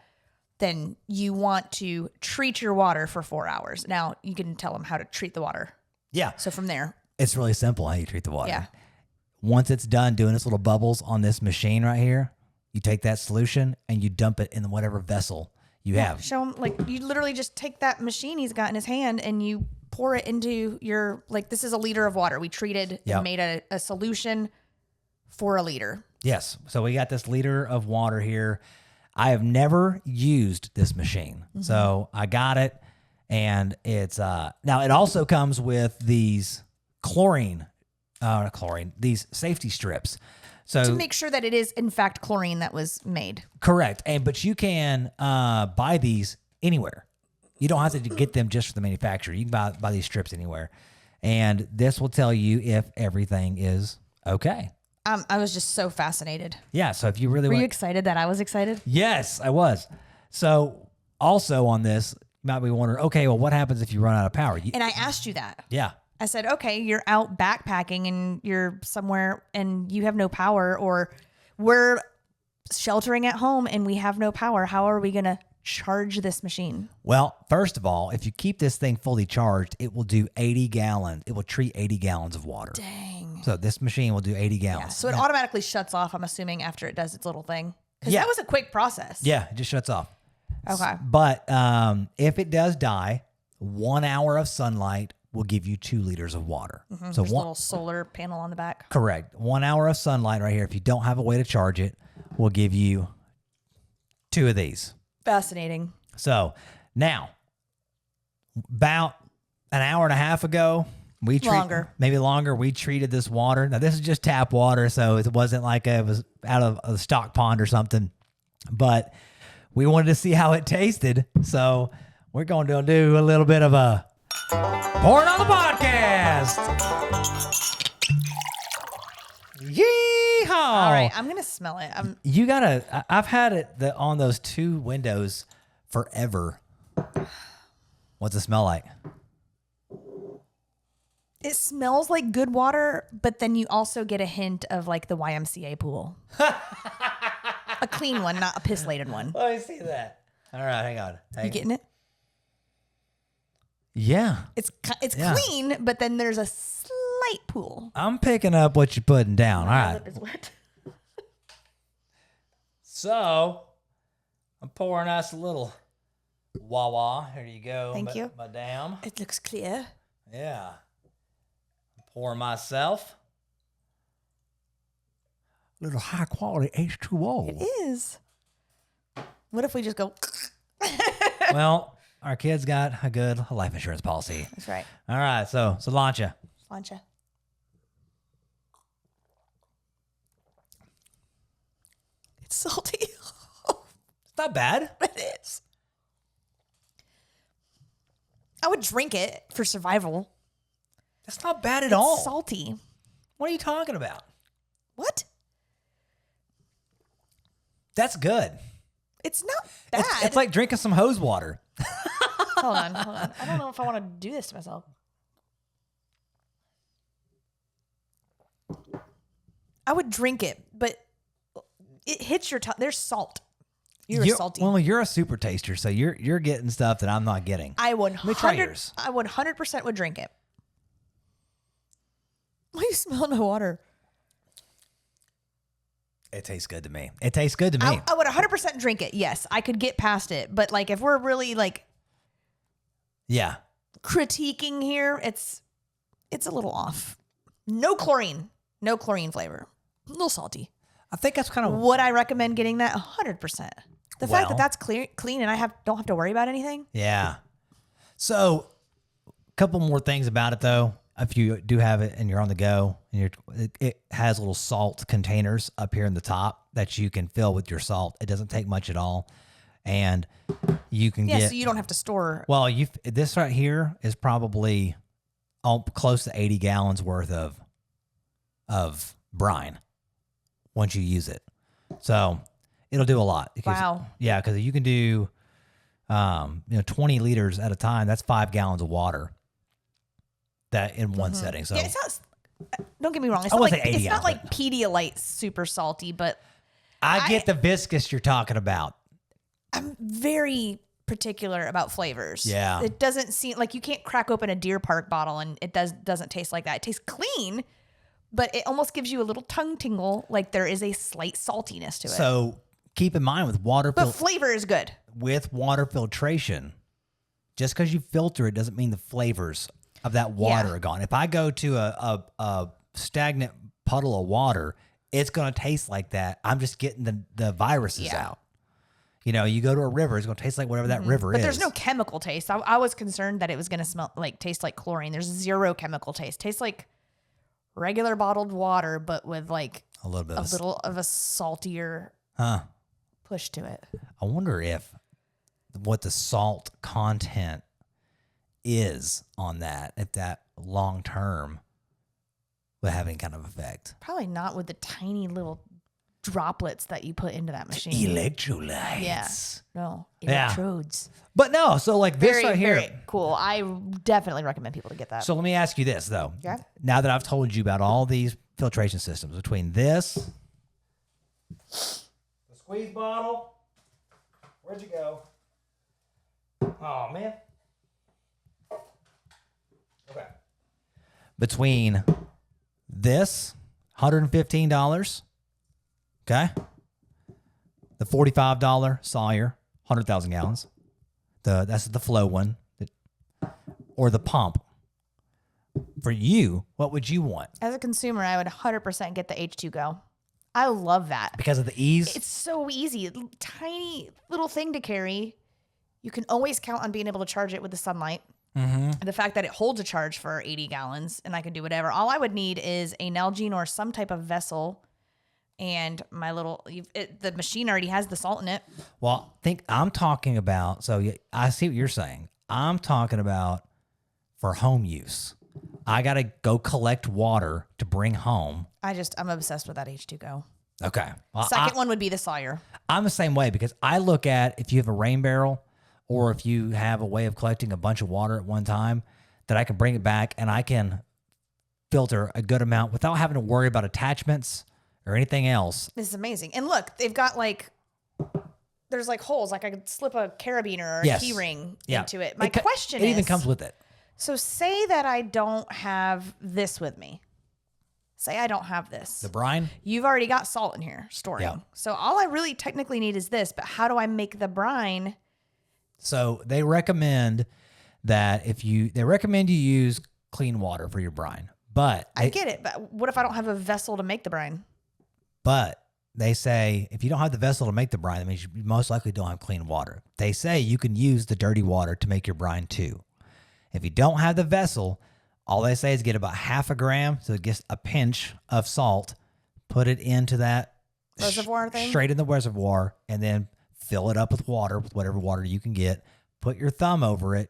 S2: then you want to treat your water for 4 hours. Now, you can tell them how to treat the water.
S1: Yeah.
S2: So from there.
S1: It's really simple how you treat the water.
S2: Yeah.
S1: Once it's done doing its little bubbles on this machine right here, you take that solution and you dump it in whatever vessel you have.
S2: Show him, like, you literally just take that machine he's got in his hand and you pour it into your, like, this is a liter of water. We treated and made a solution for a liter.
S1: Yes. So we got this liter of water here. I have never used this machine. Mm-hmm. So I got it and it's, now it also comes with these these safety strips. So
S2: to make sure that it is in fact chlorine that was made.
S1: Correct. But you can buy these anywhere. You don't have to get them just from the manufacturer. You can buy these strips anywhere. And this will tell you if everything is okay.
S2: I was just so fascinated.
S1: Yeah. So if you really
S2: Were you excited that I was excited?
S1: Yes, I was. So also on this, you might be wondering, okay, well, what happens if you run out of power?
S2: And I asked you that.
S1: Yeah.
S2: I said, okay, you're out backpacking and you're somewhere and you have no power, or we're sheltering at home and we have no power. How are we going to charge this machine?
S1: Well, first of all, if you keep this thing fully charged, it will do 80 gallons. It will treat 80 gallons of water.
S2: Dang.
S1: So this machine will do 80 gallons.
S2: Yeah, so it automatically shuts off, I'm assuming, after it does its little thing. Because that was a quick process.
S1: Yeah, it just shuts off.
S2: Okay.
S1: But if it does die, 1 hour of sunlight will give you 2 liters of water.
S2: Mm-hmm. So there's a little solar panel on the back.
S1: Correct. 1 hour of sunlight right here. If you don't have a way to charge it, will give you 2 of these.
S2: Fascinating.
S1: So now, about an hour and a half ago, maybe longer, we treated this water. Now this is just tap water, so it wasn't like it was out of a stock pond or something, but we wanted to see how it tasted. So we're going to do a little bit of a Pouring on the podcast. Yeehaw!
S2: All right, I'm gonna smell it.
S1: You gotta. I've had it on those two windows forever. What's it smell like?
S2: It smells like good water, but then you also get a hint of like the YMCA pool. A clean one, not a piss-laden one.
S1: Let me see that. All right, hang on.
S2: You getting it?
S1: Yeah.
S2: It's
S1: Yeah.
S2: clean, but then there's a slight pool.
S1: I'm picking up what you're putting down. All
S2: My
S1: right.
S2: lip is wet.
S1: So, I'm pouring us a little Wawa. Here you go.
S2: Thank you.
S1: Madame.
S2: It looks clear.
S1: Yeah. Pour myself a little high quality H2O.
S2: It is. What if we just go?
S1: Well, our kids got a good life insurance policy.
S2: That's right.
S1: All right, so Solancha.
S2: Slancha. It's salty.
S1: It's not bad.
S2: It is. I would drink it for survival.
S1: That's not bad at all.
S2: It's salty.
S1: What are you talking about?
S2: What?
S1: That's good.
S2: It's not bad.
S1: It's like drinking some hose water.
S2: Hold on. I don't know if I want to do this to myself. I would drink it, but it hits your tongue. There's salt. You're salty.
S1: Well, you're a super taster, so you're getting stuff that I'm not getting.
S2: I would
S1: Let me try yours.
S2: I would 100% would drink it. Why do you smell no water?
S1: It tastes good to me. It tastes good to me.
S2: I would 100% drink it. Yes, I could get past it. But like if we're really like
S1: Yeah.
S2: critiquing here, it's a little off. No chlorine flavor. A little salty.
S1: I think that's kind of
S2: Would I recommend getting that? 100%. The fact
S1: Well-
S2: that that's clean and I don't have to worry about anything.
S1: Yeah. So, a couple more things about it though. If you do have it and you're on the go, and it has little salt containers up here in the top that you can fill with your salt. It doesn't take much at all, and you can
S2: Yeah,
S1: get.
S2: so you don't have to store.
S1: Well, this right here is probably close to 80 gallons worth of brine once you use it. So it'll do a lot.
S2: Wow.
S1: Yeah, because you can do 20 liters at a time. That's 5 gallons of water. That in one setting. So
S2: Yeah, it's not. Don't get me wrong. It's
S1: I
S2: not
S1: wouldn't
S2: like
S1: say 80
S2: it's not
S1: ounce,
S2: like Pedialyte super salty, but
S1: I get the viscous you're talking about.
S2: I'm very particular about flavors.
S1: Yeah.
S2: It doesn't seem like you can't crack open a Deer Park bottle and it doesn't taste like that. It tastes clean, but it almost gives you a little tongue tingle, like there is a slight saltiness to it.
S1: So keep in mind with
S2: But flavor is good.
S1: with water filtration, just because you filter it doesn't mean the flavors of that water
S2: Yeah.
S1: are gone. If I go to a stagnant puddle of water, it's going to taste like that. I'm just getting the viruses
S2: Yeah.
S1: out. You go to a river, it's going to taste like whatever that river
S2: But
S1: is.
S2: there's no chemical taste. I was concerned that it was going to taste like chlorine. There's zero chemical taste. Tastes like regular bottled water, but with like
S1: a little bit
S2: a little of a saltier push to it.
S1: I wonder what the salt content is on that, if that long term would have any kind of effect.
S2: Probably not with the tiny little droplets that you put into that machine.
S1: Electrolytes.
S2: Yeah. No.
S1: Yeah.
S2: Electrodes.
S1: But no, so like this
S2: Very,
S1: right here.
S2: very cool. I definitely recommend people to get that.
S1: So let me ask you this though.
S2: Yeah.
S1: Now that I've told you about all these filtration systems, between this, the squeeze bottle, where'd you go? Oh man. Okay. Between this, $115, okay? The $45 Sawyer, 100,000 gallons. That's the flow one. Or the pump. For you, what would you want?
S2: As a consumer, I would 100% get the H2Go. I love that.
S1: Because of the ease?
S2: It's so easy. Tiny little thing to carry. You can always count on being able to charge it with the sunlight.
S1: Mm-hmm.
S2: The fact that it holds a charge for 80 gallons and I can do whatever. All I would need is a Nalgene or some type of vessel and my little, the machine already has the salt in it.
S1: Well, I'm talking about, so I see what you're saying. I'm talking about for home use. I got to go collect water to bring home.
S2: I'm obsessed with that H2Go.
S1: Okay. Well,
S2: Second one would be the Sawyer.
S1: I'm the same way because I look at if you have a rain barrel or if you have a way of collecting a bunch of water at one time, that I can bring it back and I can filter a good amount without having to worry about attachments or anything else.
S2: This is amazing. And look, they've got there's holes. I could slip a carabiner or a key ring into it. My question is,
S1: it even comes with it.
S2: So say that I don't have this with me. Say I don't have this.
S1: The brine?
S2: You've already got salt in here storing.
S1: Yeah.
S2: So all I really technically need is this, but how do I make the brine?
S1: So they recommend that they recommend you use clean water for your brine. But
S2: I get it, but what if I don't have a vessel to make the brine?
S1: But they say if you don't have the vessel to make the brine, that means you most likely don't have clean water. They say you can use the dirty water to make your brine too. If you don't have the vessel, all they say is get about half a gram, so it gets a pinch of salt, put it into that
S2: reservoir thing,
S1: straight in the reservoir, and then fill it up with water, with whatever water you can get. Put your thumb over it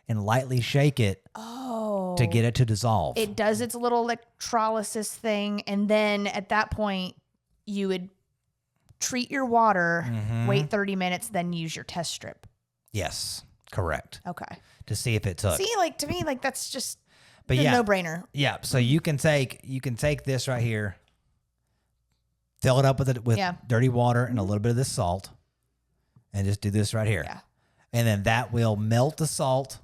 S1: and lightly shake it to get it to dissolve.
S2: It does its little electrolysis thing, and then at that point, you would treat your water, wait 30 minutes, then use your test strip.
S1: Yes, correct.
S2: Okay.
S1: To see if it took.
S2: See, to me, that's just
S1: a
S2: no-brainer.
S1: Yeah. So you can take this right here, fill it up with dirty water and a little bit of this salt, and just do this right here.
S2: Yeah.
S1: And then that will melt the salt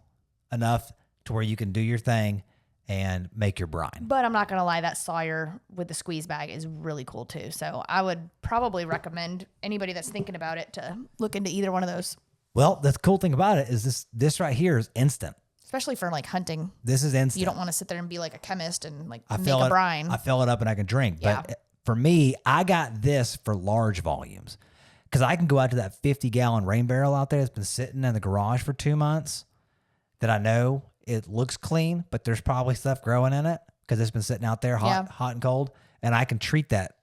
S1: enough to where you can do your thing and make your brine.
S2: But I'm not going to lie, that Sawyer with the squeeze bag is really cool too. So I would probably recommend anybody that's thinking about it to look into either one of those.
S1: Well, the cool thing about it is this right here is instant.
S2: Especially for hunting.
S1: This is instant.
S2: You don't want to sit there and be like a chemist and make a brine.
S1: I fill it up and I can drink.
S2: Yeah.
S1: But for me, I got this for large volumes because I can go out to that 50-gallon rain barrel out there that's been sitting in the garage for 2 months that I know it looks clean, but there's probably stuff growing in it because it's been sitting out there hot and cold. And I can treat that.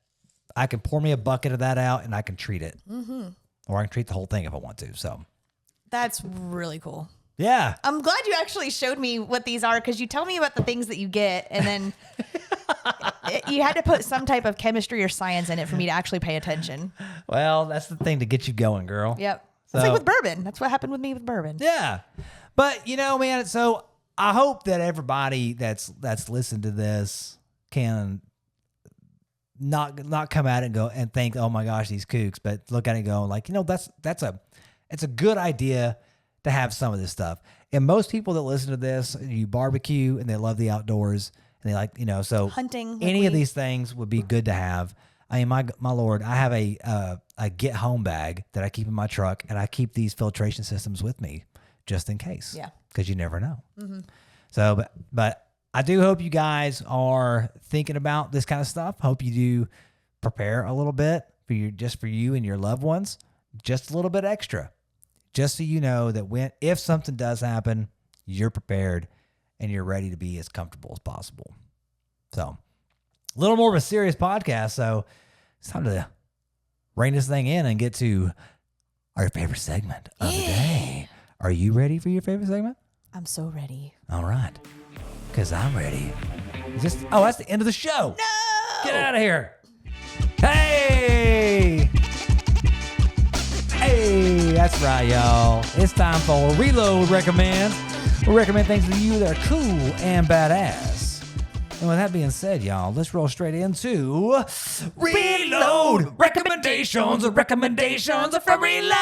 S1: I can pour me a bucket of that out and I can treat it. Mm-hmm. Or I can treat the whole thing if I want to. So
S2: that's really cool.
S1: Yeah.
S2: I'm glad you actually showed me what these are because you tell me about the things that you get and then you had to put some type of chemistry or science in it for me to actually pay attention.
S1: Well, that's the thing to get you going, girl.
S2: Yep. It's like with bourbon. That's what happened with me with bourbon.
S1: Yeah. But, man, so I hope that everybody that's listened to this can not come at it and go and think, oh my gosh, these kooks, but look at it and go it's a good idea to have some of this stuff. And most people that listen to this, you barbecue and they love the outdoors and they like, so
S2: hunting.
S1: Any of these things would be good to have. I mean, my Lord, I have a get home bag that I keep in my truck and I keep these filtration systems with me just in case.
S2: Yeah.
S1: Because you never know. Mm-hmm. So, but I do hope you guys are thinking about this kind of stuff. Hope you do prepare a little bit for you and your loved ones, just a little bit extra. Just so you know that if something does happen, you're prepared and you're ready to be as comfortable as possible. So, a little more of a serious podcast. So, it's time to rein this thing in and get to our favorite segment of the day. Are you ready for your favorite segment?
S2: I'm so ready.
S1: All right. Because I'm ready. That's the end of the show.
S2: No!
S1: Get out of here. Hey! Hey, that's right, y'all. It's time for Reload Recommends. We recommend things to you that are cool and badass. And with that being said, y'all, let's roll straight into Reload Recommendations from Reload.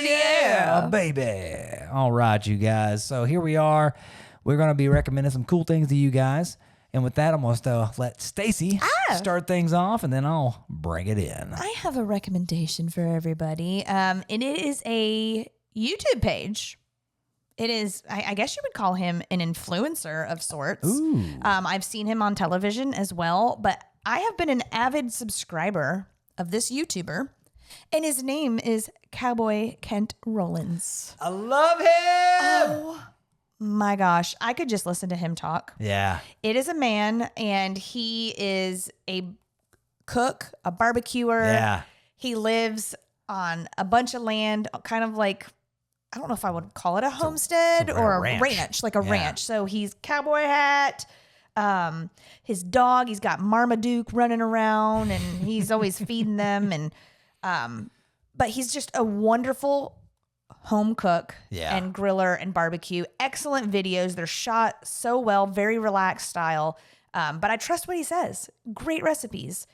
S1: Yeah, baby. All right, you guys. So here we are. We're going to be recommending some cool things to you guys. And with that, I'm going to let Stacy start things off, and then I'll bring it in.
S2: I have a recommendation for everybody, and it is a YouTube page. It is, I guess you would call him an influencer of sorts.
S1: Ooh.
S2: I've seen him on television as well, but I have been an avid subscriber of this YouTuber, and his name is Cowboy Kent Rollins.
S1: I love him.
S2: Oh my gosh, I could just listen to him talk.
S1: Yeah.
S2: It is a man, and he is a cook, a barbecuer.
S1: Yeah.
S2: He lives on a bunch of land, kind of like I don't know if I would call it a homestead or a ranch, like a ranch. So he's cowboy hat. His dog, he's got Marmaduke running around and he's always feeding them. And, but he's just a wonderful home cook and griller and barbecue. Excellent videos. They're shot so well, very relaxed style. But I trust what he says. Great recipes.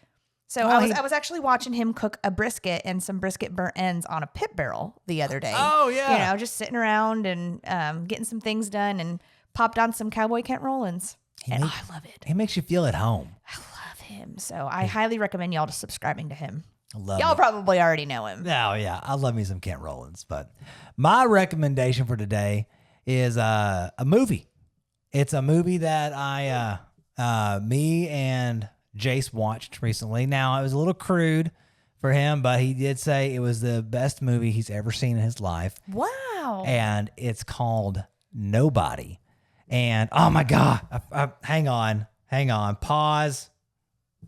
S2: So I was actually watching him cook a brisket and some brisket burnt ends on a pit barrel the other day.
S1: Oh, yeah.
S2: You know, just sitting around and getting some things done and popped on some Cowboy Kent Rollins. I love it.
S1: He makes you feel at home.
S2: I love him. So I highly recommend y'all to subscribing to him.
S1: Y'all
S2: probably already know him.
S1: Oh, yeah. I love me some Kent Rollins. But my recommendation for today is a movie. It's a movie that me and Jace watched recently. Now, it was a little crude for him, but he did say it was the best movie he's ever seen in his life.
S2: Wow.
S1: And it's called Nobody. And, oh, my God. Hang on. Pause.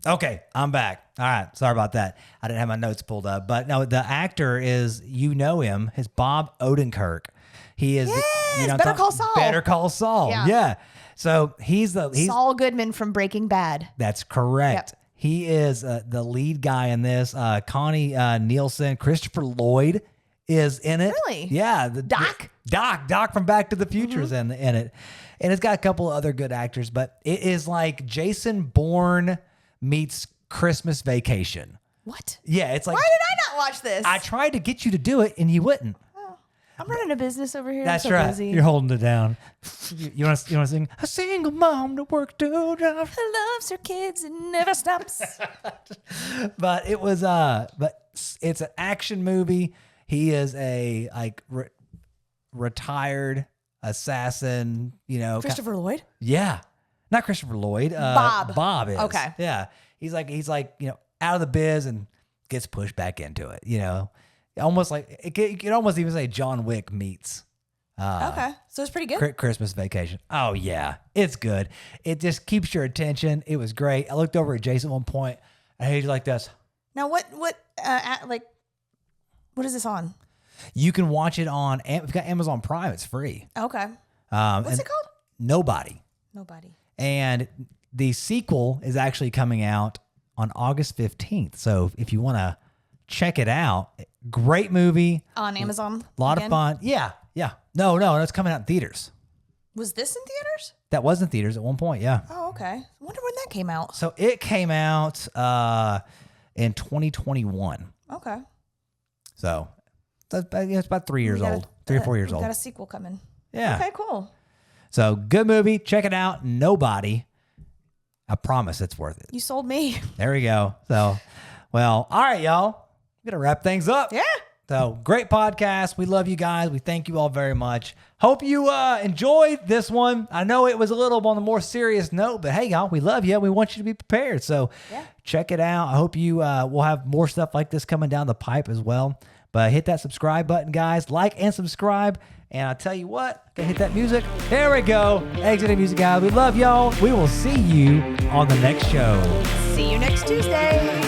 S1: Okay, I'm back. All right. Sorry about that. I didn't have my notes pulled up. But, no, the actor is, you know him, is Bob Odenkirk. He is
S2: Better Call Saul.
S1: Better Call Saul. Yeah. So he's
S2: Saul Goodman from Breaking Bad.
S1: That's correct. Yep. He is the lead guy in this. Connie Nielsen, Christopher Lloyd is in it.
S2: Really?
S1: Yeah. Doc from Back to the Future is in it. And it's got a couple of other good actors, but it is like Jason Bourne meets Christmas Vacation.
S2: What?
S1: Yeah, it's like.
S2: Why did I not watch this?
S1: I tried to get you to do it and you wouldn't.
S2: I'm running a business over here.
S1: That's
S2: I'm so
S1: right.
S2: busy.
S1: You're holding it down. You want to sing? A single mom to work 2 jobs.
S2: Who loves her kids and never stops.
S1: But it was but it's an action movie. He is a retired assassin. You know,
S2: Christopher Lloyd.
S1: Yeah, not Christopher Lloyd. Bob is.
S2: Okay.
S1: Yeah, he's like out of the biz and gets pushed back into it. You know. Almost like you could almost even say John Wick meets.
S2: Okay, so it's pretty good.
S1: Christmas Vacation. Oh yeah, it's good. It just keeps your attention. It was great. I looked over at Jason at one point, and he's like this.
S2: Now what is this on?
S1: You can watch it on. We've got Amazon Prime. It's free.
S2: Okay. What's it called?
S1: Nobody. And the sequel is actually coming out on August 15th. So if you want to check it out. Great movie.
S2: On Amazon?
S1: A lot of fun. Yeah. No, that's coming out in theaters.
S2: Was this in theaters?
S1: That was in theaters at one point, yeah.
S2: Oh, okay. I wonder when that came out.
S1: So it came out in 2021.
S2: Okay.
S1: So it's about 3 years old. 3 or 4 years old.
S2: Got a sequel coming.
S1: Yeah.
S2: Okay, cool.
S1: So good movie. Check it out. Nobody. I promise it's worth it.
S2: You sold me.
S1: There we go. So, well, all right, y'all. We're going to wrap things up.
S2: Yeah.
S1: So great podcast. We love you guys. We thank you all very much. Hope you enjoyed this one. I know it was a little on the more serious note, but hey, y'all, we love you. We want you to be prepared. So check it out. I hope you will have more stuff like this coming down the pipe as well. But hit that subscribe button, guys. Like and subscribe. And I'll tell you what, hit that music. There we go. Exit the music, guys. We love y'all. We will see you on the next show.
S2: See you next Tuesday.